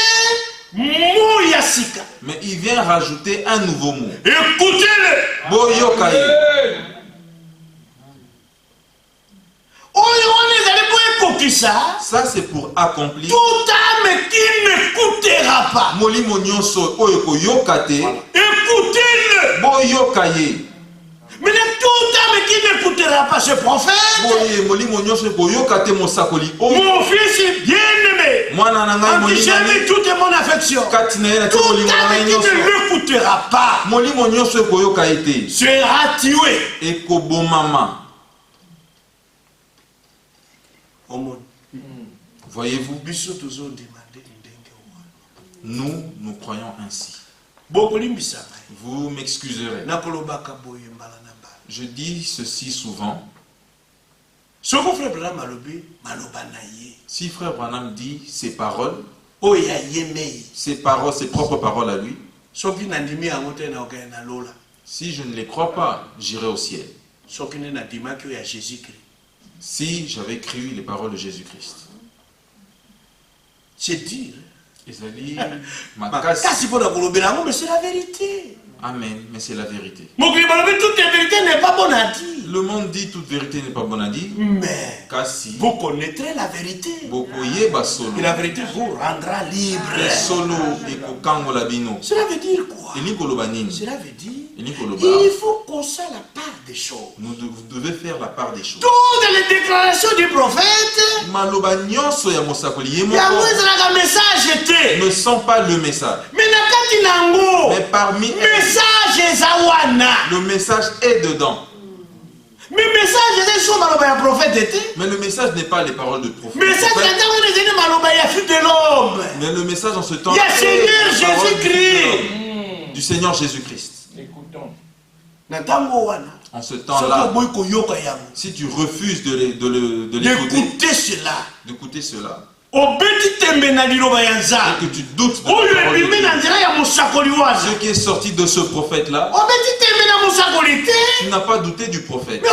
Speaker 3: Mouyasika.
Speaker 1: Mais il vient rajouter un nouveau mot.
Speaker 3: Écoutez-le.
Speaker 1: Boyokaye. Ça c'est pour accomplir.
Speaker 3: Toute âme qui n'écoutera pas. Écoutez-le.
Speaker 1: Boyokaye.
Speaker 3: Mais toute âme qui n'écoutera pas ce prophète. Mon fils bien-aimé. En qui j'ai mis toute mon affection. Toute âme qui ne l'écoutera pas sera tué.
Speaker 1: Voyez-vous, nous croyons ainsi. Vous m'excuserez. Je dis ceci souvent. Si frère Branham dit ses paroles, ses propres paroles à lui, si je ne les crois pas, j'irai au ciel. Si j'avais cru les paroles de Jésus-Christ.
Speaker 3: C'est dire.
Speaker 1: C'est-à-dire,
Speaker 3: mais c'est la vérité.
Speaker 1: Amen, mais c'est la vérité.
Speaker 3: Toute vérité n'est pas bonne à dire.
Speaker 1: Le monde dit toute vérité n'est pas bonne à dire.
Speaker 3: Mais vous connaîtrez la vérité. Et la vérité vous rendra libre. Cela veut dire quoi? Cela veut dire il faut qu'on sache la part des choses.
Speaker 1: Vous devez faire la part des choses.
Speaker 3: Toutes les déclarations du prophète
Speaker 1: ne sont pas le message. Mais parmi le message est dedans.
Speaker 3: Mais
Speaker 1: le message n'est pas les paroles de prophète. Mais le message en ce temps est du Seigneur Jésus-Christ. En ce temps-là, si tu refuses d'écouter cela, et que tu doutes de ce qui est sorti de ce prophète-là, tu n'as pas douté du prophète. Tu as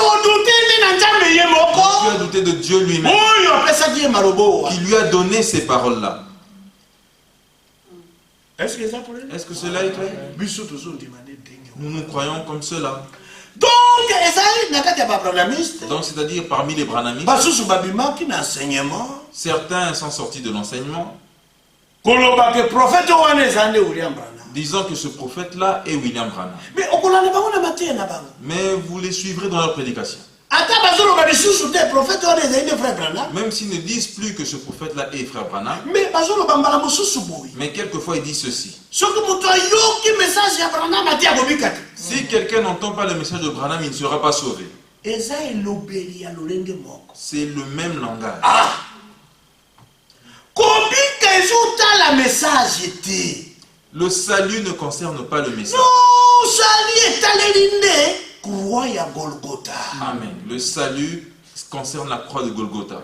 Speaker 1: douté de Dieu lui-même, qui lui a donné ces paroles-là.
Speaker 3: Est-ce que
Speaker 1: cela est clair? Nous croyons comme cela.
Speaker 3: Donc,
Speaker 1: c'est-à-dire parmi les branhamistes, certains sont sortis de l'enseignement, disant que ce prophète-là est William Branham. Mais vous les suivrez dans leur prédication. Même s'ils ne disent plus que ce prophète-là est frère Branham, mais quelquefois ils disent ceci. Si quelqu'un n'entend pas le message de Branham, il ne sera pas sauvé. C'est le même langage. Le salut ne concerne pas le message. Amen. Le salut concerne la croix de Golgotha.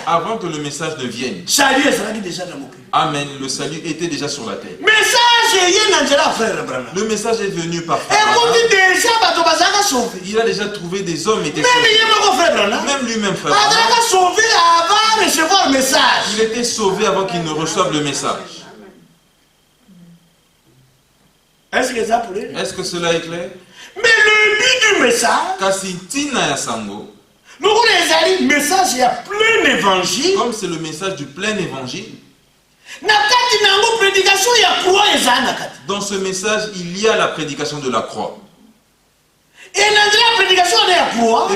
Speaker 1: Avant que le message ne vienne. Amen. Le salut était déjà sur la terre. Le message est venu par frère Branham. Il a déjà trouvé des hommes étaient sauvés. Même lui-même, frère Branham. Il était sauvé avant qu'il ne reçoive le message. Est-ce que cela est clair?
Speaker 3: Mais le but du message, le message il y a plein évangile.
Speaker 1: Comme c'est le message du plein évangile, dans ce message, il y a la prédication de la croix. Et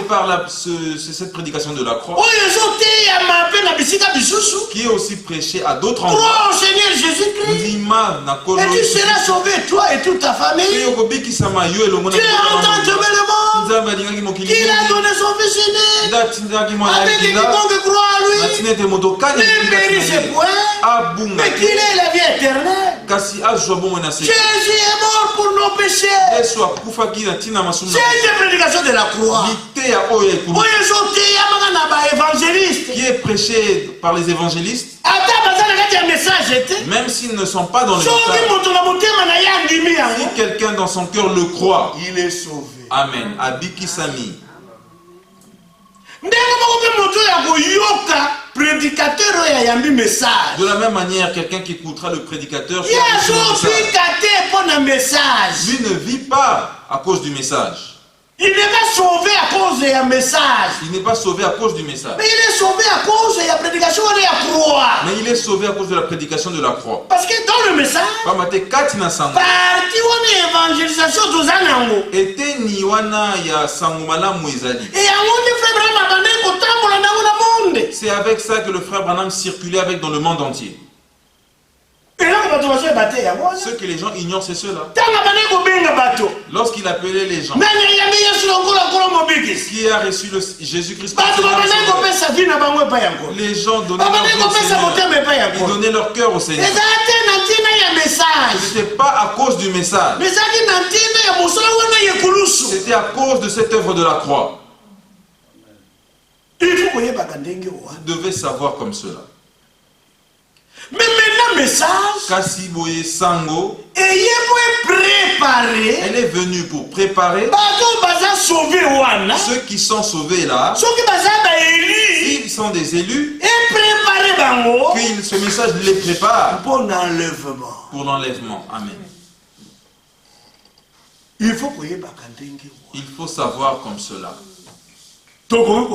Speaker 1: par cette prédication de la croix, qui est aussi prêchée à d'autres endroits,
Speaker 3: crois au Seigneur Jésus-Christ, et tu seras sauvé, toi et toute ta famille. Dieu a entendu le monde, il a donné son fils aîné, avec quiconque croit à lui, ne périsse point, mais qu'il ait la vie éternelle. Jésus est mort pour nos péchés. C'est une prédication de la croix.
Speaker 1: Qui est prêché par les évangélistes. Même s'ils ne sont pas dans le message, si quelqu'un dans son cœur le croit,
Speaker 3: il est sauvé.
Speaker 1: Amen. Abiki Sami. De la même manière, quelqu'un qui écoutera le prédicateur, lui ne vit pas à cause du message.
Speaker 3: Il n'est pas sauvé à cause d'un message.
Speaker 1: Il n'est pas sauvé à cause du message.
Speaker 3: Mais il est sauvé à cause de la prédication de la croix.
Speaker 1: Mais il est sauvé à cause de la prédication de la croix.
Speaker 3: Parce que dans le message, partie évangélisation
Speaker 1: était niwana ya sangumala muizali. C'est avec ça que le frère Branham circulait avec dans le monde entier. Ce que les gens ignorent, c'est cela. Lorsqu'il appelait les gens, qui a reçu Jésus-Christ, les gens donnaient leur cœur au Seigneur. Ils donnaient leur cœur au Seigneur. Ce n'était pas à cause du message. C'était à cause de cette œuvre de la croix. Vous devez savoir comme cela.
Speaker 3: Mais maintenant, message,
Speaker 1: Kasi boye sango,
Speaker 3: elle
Speaker 1: est venue pour préparer ceux qui sont sauvés là. S'ils sont des élus, que ce message les prépare
Speaker 3: pour l'enlèvement.
Speaker 1: Amen.
Speaker 3: Il faut
Speaker 1: savoir comme cela.
Speaker 3: Nous ne pouvons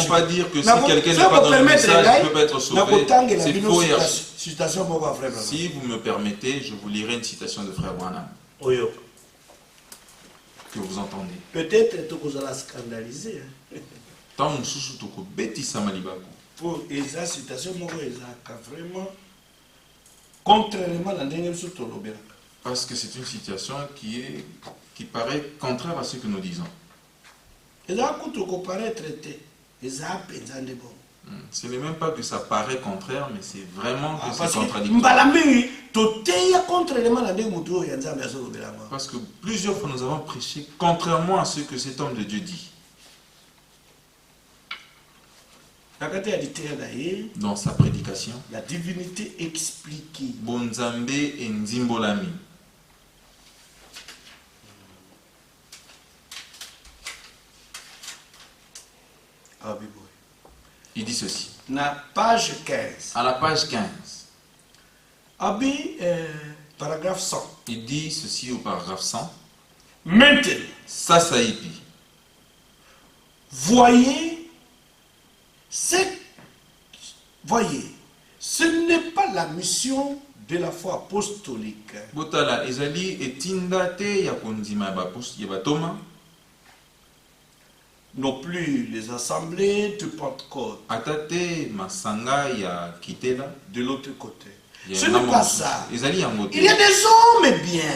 Speaker 3: pas dire que si
Speaker 1: quelqu'un n'est pas dans le message, il ne peut pas être sauvé. C'est faux et archi. Si vous me permettez, je vous lirai une citation de Frère Branham. Que vous entendez.
Speaker 3: Peut-être que vous allez scandaliser. Pour les citations, vraiment contrairement à l'enseignement.
Speaker 1: Parce que c'est une situation qui paraît contraire à ce que nous disons. Ce n'est même pas que ça paraît contraire, mais c'est vraiment que c'est contradictoire. Parce que plusieurs fois nous avons prêché contrairement à ce que cet homme de Dieu dit. Dans sa prédication,
Speaker 3: la divinité expliquée.
Speaker 1: Bonzambe et Nzimbolami. Il dit ceci.
Speaker 3: Page 15.
Speaker 1: À la page 15.
Speaker 3: Paragraphe 100.
Speaker 1: Il dit ceci au paragraphe 100.
Speaker 3: Maintenant.
Speaker 1: Sasaipi.
Speaker 3: Voyez, ce n'est pas la mission de la foi apostolique.
Speaker 1: Botala ezali etindate ya kondima batoma.
Speaker 3: Non plus les assemblées de Pentecôte.
Speaker 1: Atate masanga ya kitela
Speaker 3: de l'autre côté. Ce n'est pas ça. Il y a des hommes bien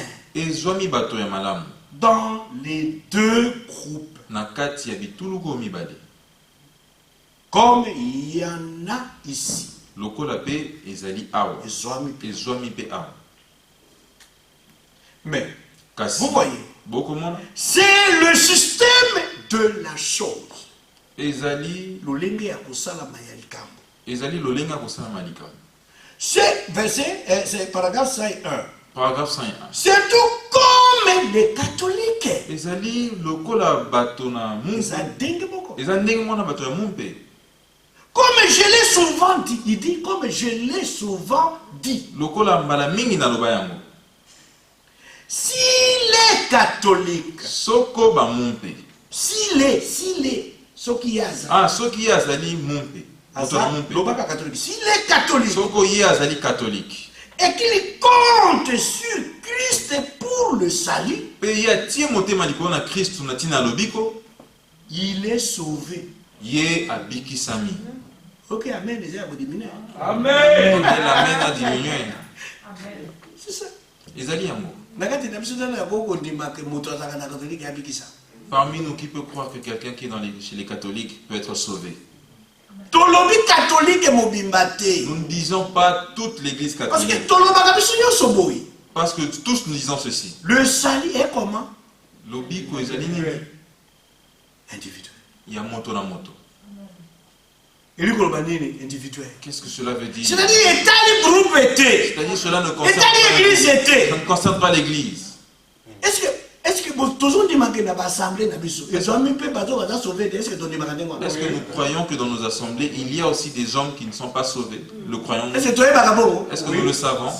Speaker 3: dans les deux groupes. Comme il y en a ici. Mais vous voyez, c'est le système de la chose. C'est verset, c'est paragraphe 101.
Speaker 1: Paragraphe 101.
Speaker 3: C'est tout comme les catholiques. Comme je l'ai souvent dit, il dit comme je l'ai souvent dit. Si les catholiques, si les, ce qui a si les catholiques et qu'il compte sur Christ pour le salut, il est sauvé. Ok, amen.
Speaker 1: Amen.
Speaker 3: C'est ça.
Speaker 1: Parmi nous, qui peut croire que quelqu'un qui est chez les catholiques peut être sauvé? Nous ne disons pas toute l'église catholique. Parce que tous nous disons ceci.
Speaker 3: Le salut est comment?
Speaker 1: Individuel. Il y a moto na moto. Qu'est-ce que cela veut dire?
Speaker 3: C'est-à-dire
Speaker 1: cela ne concerne pas l'église.
Speaker 3: Est-ce que nous
Speaker 1: croyons que dans nos assemblées, il y a aussi des hommes qui ne sont pas sauvés? Le croyons-nous? Est-ce que nous le savons?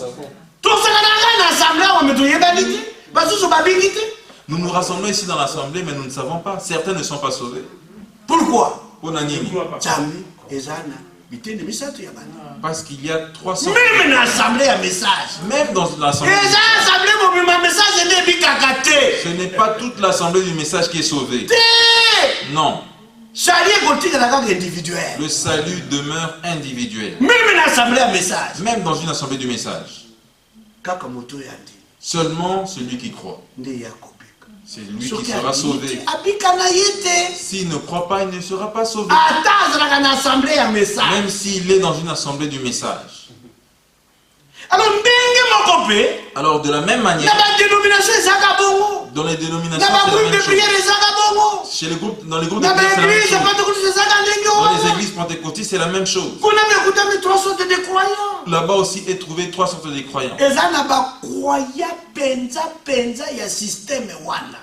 Speaker 1: Nous nous rassemblons ici dans l'assemblée, mais nous ne savons pas. Certains ne sont pas sauvés.
Speaker 3: Pourquoi?
Speaker 1: Parce qu'il y a 300.
Speaker 3: Même dans l'assemblée à message.
Speaker 1: Même dans l'assemblée. Ce n'est pas toute l'assemblée du message qui est sauvée. Non. Le salut demeure individuel. Même dans une assemblée du message. Seulement celui qui croit. C'est lui qui sera sauvé. S'il ne croit pas, il ne sera pas sauvé. Même s'il est dans une assemblée du message. Alors de la même manière, dans les dénominations, dans les groupes de prière, c'est la même chose. Dans les églises pentecôtistes, c'est la même chose. Là-bas aussi est trouvé 3 sortes de croyants.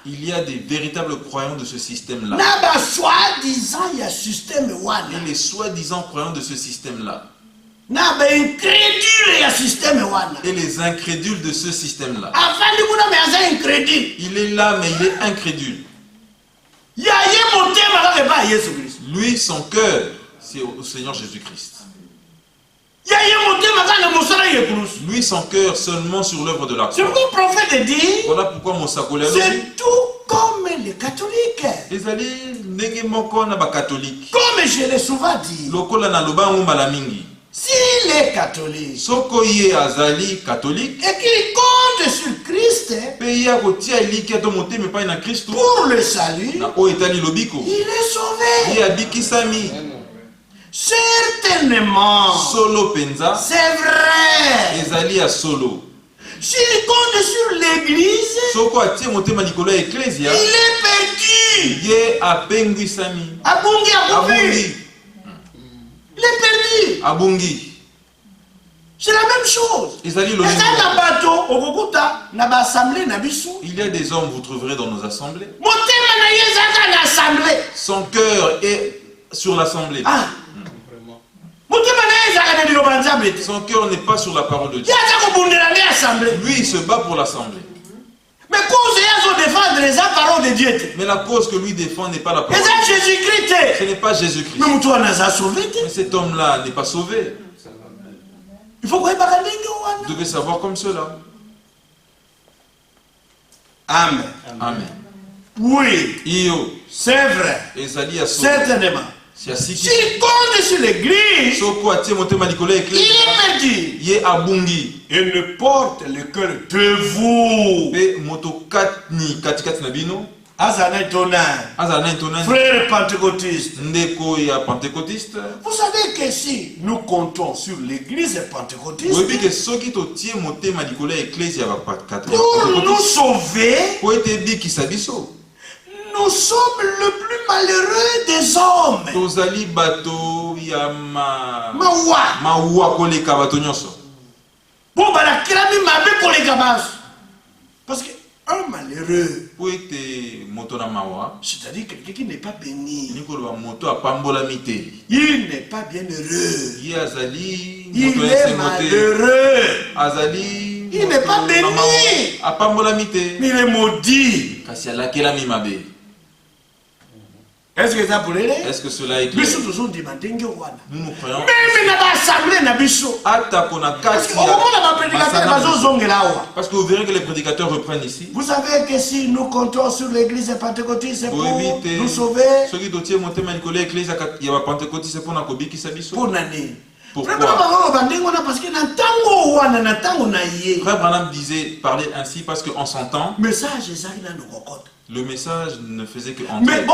Speaker 1: Il y a des véritables croyants de ce système-là. Et les soi-disant croyants de ce système-là. Et les incrédules de ce système-là. Il est là, mais il est incrédule. Lui, son cœur, c'est au Seigneur Jésus-Christ. Lui, son cœur seulement sur l'œuvre de la croix. Voilà pourquoi Mosakoli a dit,
Speaker 3: c'est tout comme les catholiques. Comme je l'ai souvent dit, si les catholiques et qu'il compte sur Christ pour le salut, il est sauvé. Certainement, c'est vrai. S'il compte sur l'église, il est perdu. Il est perdu. C'est la même chose.
Speaker 1: Il y a des hommes, vous trouverez dans nos assemblées. Son cœur est sur l'assemblée. Son cœur n'est pas sur la parole de Dieu. Lui, il se bat pour l'assemblée. Mais la cause que lui défend n'est pas la parole de Dieu. Ce n'est pas Jésus-Christ. Mais cet homme-là n'est pas sauvé. Vous devez savoir comme cela.
Speaker 3: Amen.
Speaker 1: Amen.
Speaker 3: Oui, c'est vrai. Certainement. S'il compte sur l'église, il est perdu. Il ne porte le cœur de vous. Frères pentecôtistes. Vous savez que si nous comptons sur l'église pentecôtiste pour nous sauver, nous sommes le plus malheureux des hommes. Parce qu'un malheureux, c'est-à-dire quelqu'un qui n'est pas béni, il n'est pas bien heureux. Il est malheureux. Il n'est pas béni. Mais il est maudit. Est-ce que ça pourrait l'aider?
Speaker 1: Est-ce que cela est clair? Nous nous croyons. Parce que vous verrez que les prédicateurs reprennent ici.
Speaker 3: Vous savez que si nous comptons sur l'église pentecôtiste, c'est pour nous sauver. Pour Nani.
Speaker 1: Pourquoi? Frère Branham disait parler ainsi parce qu'en son temps, le message ne faisait que entrer.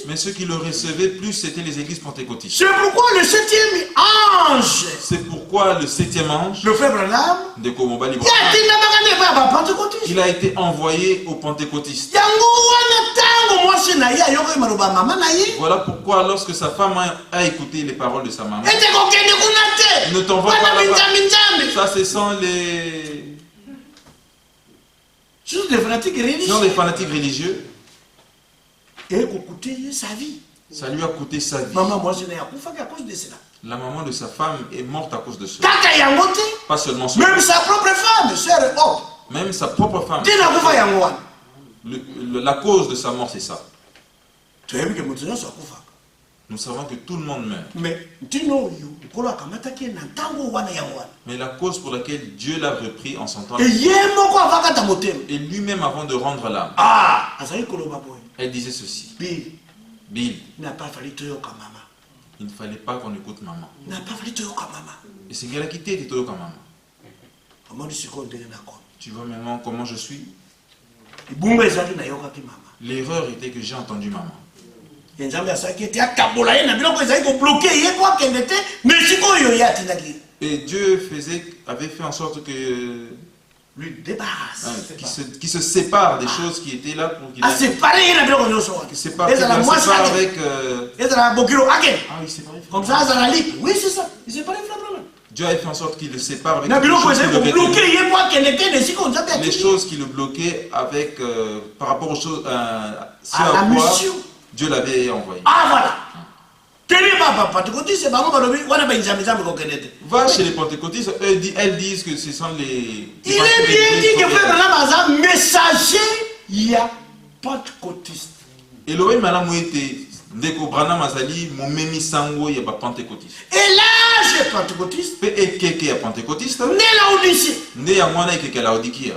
Speaker 1: Mais ceux qui le recevaient plus, c'était les églises pentecôtistes.
Speaker 3: C'est pourquoi le 7e ange,
Speaker 1: c'est pourquoi le 7e ange,
Speaker 3: le frère Branham,
Speaker 1: il a été envoyé aux pentecôtistes. Voilà pourquoi lorsque sa femme a écouté les paroles de sa maman, ne t'envoie pas là-bas. Ça, ce sont les...
Speaker 3: Ce sont des fanatiques religieux. Et coûté sa vie.
Speaker 1: Ça lui a coûté sa vie.
Speaker 3: Maman, moi, je n'ai à cause de cela.
Speaker 1: La maman de sa femme est morte à cause de cela. Pas seulement ça.
Speaker 3: Même sa propre femme, sœur et autre.
Speaker 1: Même sa propre femme. La cause de sa mort, c'est ça. Nous savons que tout le monde meurt. Mais la cause pour laquelle Dieu l'a repris en son temps, et lui-même avant de rendre l'âme, elle disait ceci. Bill, il ne fallait pas qu'on écoute maman. Et c'est qu'elle a quitté maman. Tu vois maintenant comment je suis? L'erreur était que j'ai entendu maman. Et Dieu avait fait en sorte que qui se sépare des choses qui étaient là pour qu'il sépare avec
Speaker 3: comme ça, oui, c'est ça. Il s'est séparé.
Speaker 1: Dieu a fait en sorte qu'il le sépare avec les choses qui le bloquaient avec par rapport aux choses à quoi Dieu l'avait envoyé.
Speaker 3: Ah voilà.
Speaker 1: Va chez les pentecôtistes, elles disent que ce sont les...
Speaker 3: Il est bien dit que frère Branham a un messager, il y a pentecôtiste.
Speaker 1: Et l'oreille madame était ndeko Branham azali momemi sango ya ba pentecôtiste.
Speaker 3: Et là j'ai pentecôtiste.
Speaker 1: Pe ekeke ya pentecôtiste.
Speaker 3: Ne Laodicée.
Speaker 1: Ne ya mwana ekeke Laodikia.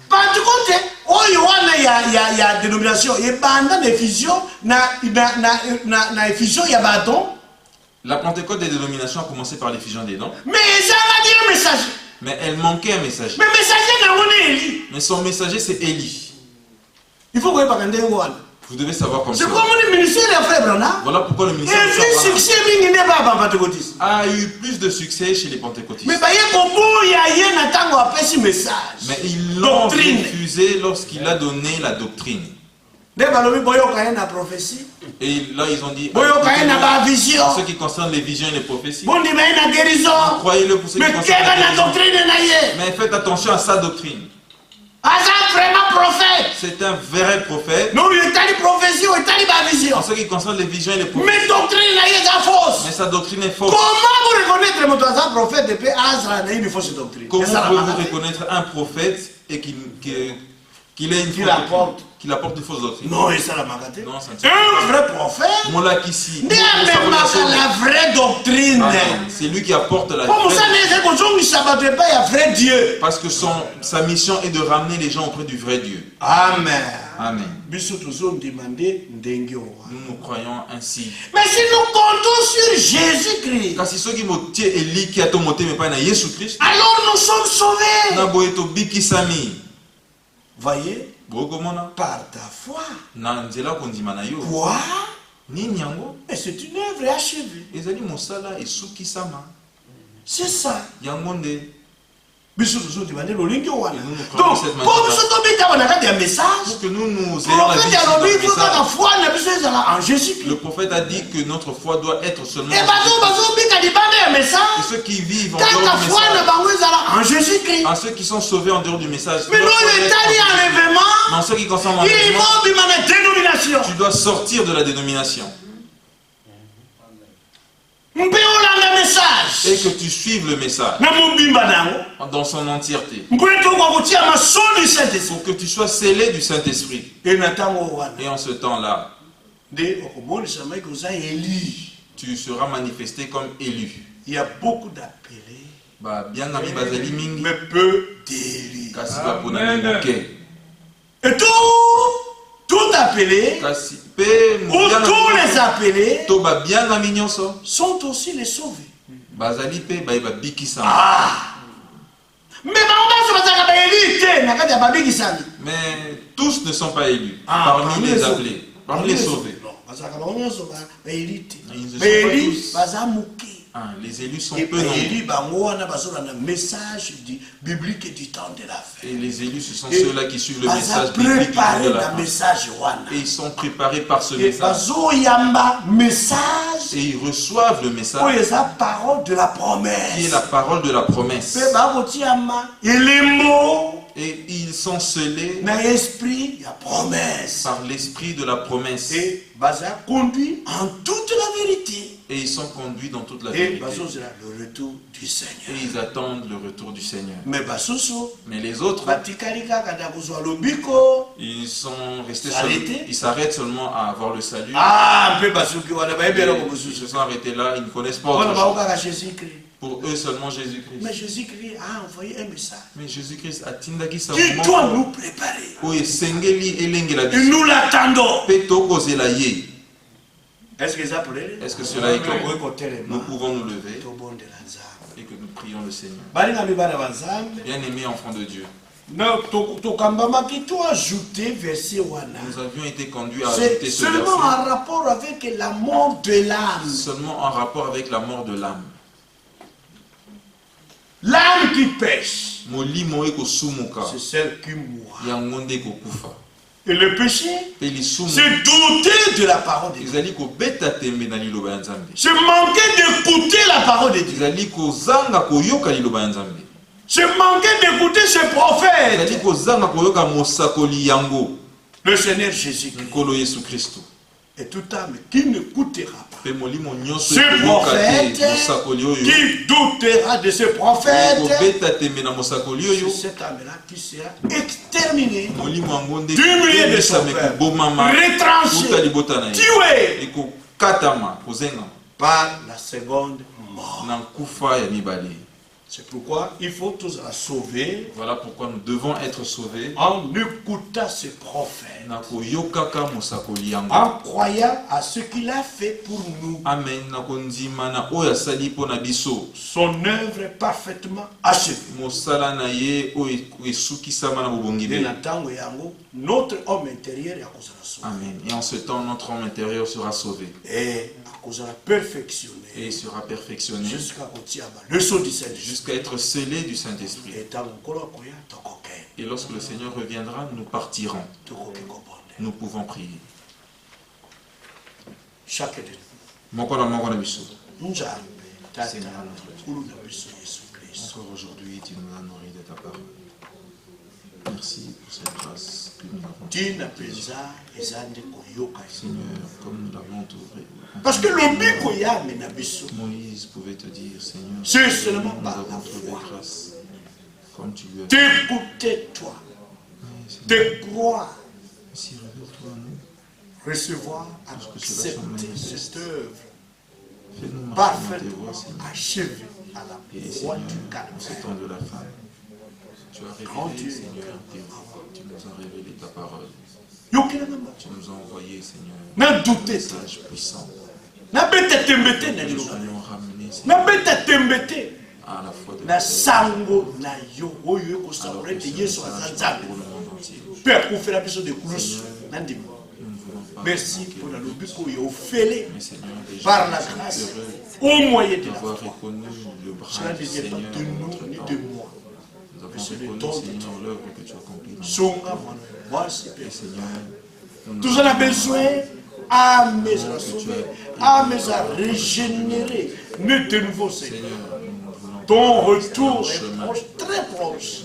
Speaker 3: Pentecôte oyo wana ya dénomination et banda effusion na effusion ya bâton.
Speaker 1: La Pentecôte des dénominations a commencé par l'effusion des dons.
Speaker 3: Mais ça va dire un messager.
Speaker 1: Mais elle manquait un messager.
Speaker 3: Mais messager na wone Élie.
Speaker 1: Mais son messager c'est Élie.
Speaker 3: Il faut que vous parlez wana.
Speaker 1: Vous devez savoir comme ça.
Speaker 3: C'est comme le ministère de frère Branham.
Speaker 1: Voilà pourquoi le ministère de
Speaker 3: frère Branham
Speaker 1: a eu plus de succès chez les pentecôtistes.
Speaker 3: Mais
Speaker 1: ils l'ont refusé lorsqu'il a donné la doctrine. Et là ils ont dit, en ce qui concerne les visions et les prophéties, croyez-le pour ce qui concerne la doctrine. Mais faites attention à sa doctrine. C'est un vrai prophète.
Speaker 3: Non, il est allé prophétie, il est allé vision.
Speaker 1: En ce qui concerne les visions et les prophéties.
Speaker 3: Mais doctrine est fausse.
Speaker 1: Mais sa doctrine est fausse.
Speaker 3: Comment vous reconnaître un prophète depuis Azra n'a une fausse doctrine?
Speaker 1: Comment pouvez-vous reconnaître un prophète et qu'il ait une fausse doctrine? Qu'il apporte une fausse doctrine?
Speaker 3: Non, et ça la magaté.
Speaker 1: Non, ça
Speaker 3: un vrai prophète. La vraie doctrine.
Speaker 1: C'est lui qui apporte la
Speaker 3: vraie doctrine.
Speaker 1: Parce que sa mission est de ramener les gens auprès du vrai Dieu.
Speaker 3: Amen.
Speaker 1: Amen. Nous croyons ainsi.
Speaker 3: Mais si nous comptons sur Jésus-Christ, alors nous sommes sauvés. Voyez, par ta foi. Quoi? Mais c'est une œuvre achevée. C'est ça. Donc, pour
Speaker 1: que nous ayons le prophète a dit que notre foi doit être seulement et ceux qui vivent en dehors du message, en ceux qui sont sauvés en dehors du message, mais en ce qui concerne l'enlèvement, tu dois sortir de la dénomination et que tu suives le message dans son entièreté pour que tu sois scellé du Saint-Esprit. Et en ce temps-là, tu seras manifesté comme élu.
Speaker 3: Il y a beaucoup d'appelés,
Speaker 1: mais peu d'élus.
Speaker 3: Et tout appelé, ou tous les appelés sont aussi les sauvés. Ah.
Speaker 1: Mais tous ne sont pas élus parmi les appelés, parmi les sauvés. Les élus sont peu nombreux. Et les élus, ce sont ceux-là qui suivent le message biblique du temps de la fin. Et ils sont préparés par ce message. Et ils reçoivent le message qui est la parole de la promesse. Et ils sont scellés par l'esprit de la promesse.
Speaker 3: Et conduits en toute la vérité.
Speaker 1: Et ils sont conduits dans toute la vérité.
Speaker 3: Le retour du Seigneur.
Speaker 1: Et ils attendent le retour du Seigneur.
Speaker 3: Mais
Speaker 1: les autres, ils sont restés ils s'arrêtent seulement à avoir le salut. Ils se sont arrêtés là, ils ne connaissent pas autre chose. Pour eux seulement Jésus-Christ.
Speaker 3: Mais Jésus-Christ a envoyé un message.
Speaker 1: Mais Jésus-Christ a tindaki sa
Speaker 3: qui doit nous préparer.
Speaker 1: Et
Speaker 3: nous l'attendons.
Speaker 1: Est-ce que cela est clair? Nous pouvons nous lever et que nous prions le Seigneur. Bien-aimés enfants de Dieu,
Speaker 3: Nous
Speaker 1: avions été conduits à ajouter ce
Speaker 3: seulement
Speaker 1: verset.
Speaker 3: en rapport avec la mort de l'âme.
Speaker 1: Seulement en rapport avec la mort de l'âme.
Speaker 3: L'âme qui pêche,
Speaker 1: c'est
Speaker 3: celle qui mourra. Et le péché, c'est douter de la parole de Dieu. C'est manquer d'écouter la parole de Dieu. C'est manquer d'écouter ce prophète. Le Seigneur Jésus-Christ. Et toute âme qui n'écoutera pas ce prophète, qui doutera de ce prophète, c'est cette âme-là qui sera exterminée du milieu de son peuple, retranchée, tuée par la seconde mort. C'est pourquoi il faut tous la sauver.
Speaker 1: Voilà pourquoi nous devons être sauvés
Speaker 3: en écoutant ce prophète,
Speaker 1: en
Speaker 3: croyant à ce qu'il a fait pour nous.
Speaker 1: Amen.
Speaker 3: Son œuvre est parfaitement achevée. Notre homme intérieur est sauvé.
Speaker 1: Amen. Et en ce temps, notre homme intérieur sera sauvé.
Speaker 3: Et perfectionné.
Speaker 1: Et il sera perfectionné
Speaker 3: jusqu'à
Speaker 1: être scellé du Saint-Esprit. Et lorsque le Seigneur reviendra, nous partirons. Nous pouvons prier.
Speaker 3: Chacun de nous. Encore
Speaker 1: aujourd'hui, tu nous as nourris de ta parole. Merci pour cette grâce que nous avons.
Speaker 3: Seigneur,
Speaker 1: comme nous l'avons trouvé.
Speaker 3: Parce que le
Speaker 1: Moïse pouvait te dire, Seigneur,
Speaker 3: c'est seulement
Speaker 1: nous
Speaker 3: par la
Speaker 1: avons trouvé
Speaker 3: foi.
Speaker 1: grâce. Comme tu lui as
Speaker 3: T'écouter toi, te croire,
Speaker 1: si révèle-toi à nous.
Speaker 3: recevoir, accepter cette œuvre
Speaker 1: Fais-nous
Speaker 3: parfaitement
Speaker 1: marcher dans tes voies,
Speaker 3: achevée à la
Speaker 1: Et
Speaker 3: croix
Speaker 1: Seigneur,
Speaker 3: du
Speaker 1: en ce
Speaker 3: calvaire.
Speaker 1: temps de la fin, tu as
Speaker 3: Grand
Speaker 1: révélé,
Speaker 3: Dieu.
Speaker 1: Seigneur, tes voies. Tu nous as révélé ta parole. Tu nous as envoyé, Seigneur, un message puissant. Nous allons ramener, Seigneur, à la foi de
Speaker 3: na sango na yo oyo ekosambula ete yesu aza nzambe mpe akufela biso de kulusu na ndima. Merci pour la lobiko oyo ofele par la grâce au moyen de la foi. Cela ne vient pas de nous ni de moi, mais c'est de ton songa moi tout ça a besoin âmes à sauver, âmes à régénérer, mais de nouveau Seigneur. Ton retour est proche, très proche.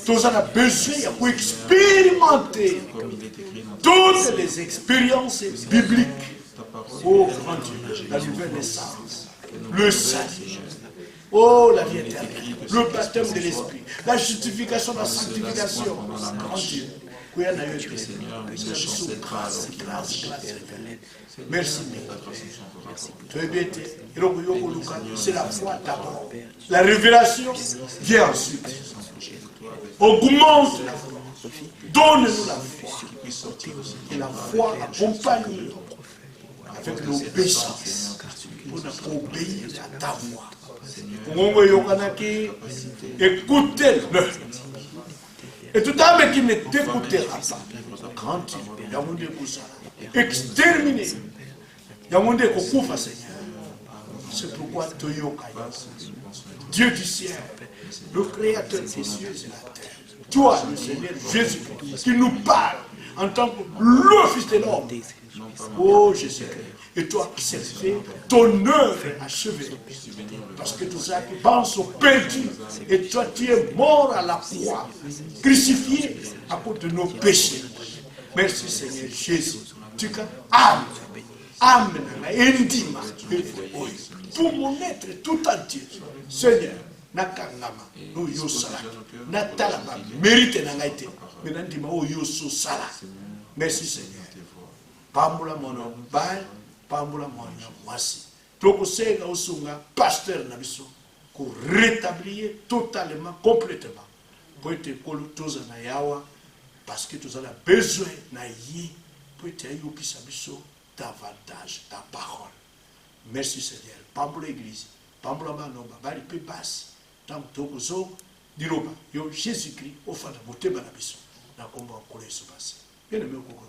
Speaker 3: Tout ça a besoin pour expérimenter toutes les expériences bibliques. Oh grand Dieu, la nouvelle naissance, le salut, oh la vie éternelle, le baptême de l'esprit, la justification, la sanctification. Grand Dieu. Merci. C'est la foi d'abord. La révélation vient ensuite. Augmente la foi. Donne-nous la foi. Et la foi accompagnée avec l'obéissance. Pour obéir à ta voix. Écoutez-le. Et tout homme qui ne t'écoutera pas, grand Dieu, exterminé, c'est pourquoi Dieu du ciel, le créateur des cieux et la terre, toi, le Seigneur Jésus-Christ, qui nous parle en tant que le Fils de l'homme, oh Jésus-Christ, et toi qui sais fait, ton œuvre est achevée. Parce que tous ceux qui pensent sont perdus. Et toi tu es mort à la croix, crucifié à cause de nos péchés. Merci Seigneur Jésus. Tu as âme, indima, pour mon être tout entier. Seigneur, nakangama, no yosala, natalama, mérite nangaite, menandima o yoso sala. Merci Seigneur. Pambula mono bai. Pambula mwana mwasi tokosega osunga pasteur na biso ko rétablir totalement complètement pour être kolotoza na yawa parce que tous a besoin na yi pour être yokisa biso davantage ta parole. Merci Seigneur. Pambula église, pambula banoba bali pe basi tant tokozo diloba yo Jésus-Christ au fond de motema na biso na komba ko Yesu basi bien aimé ko ko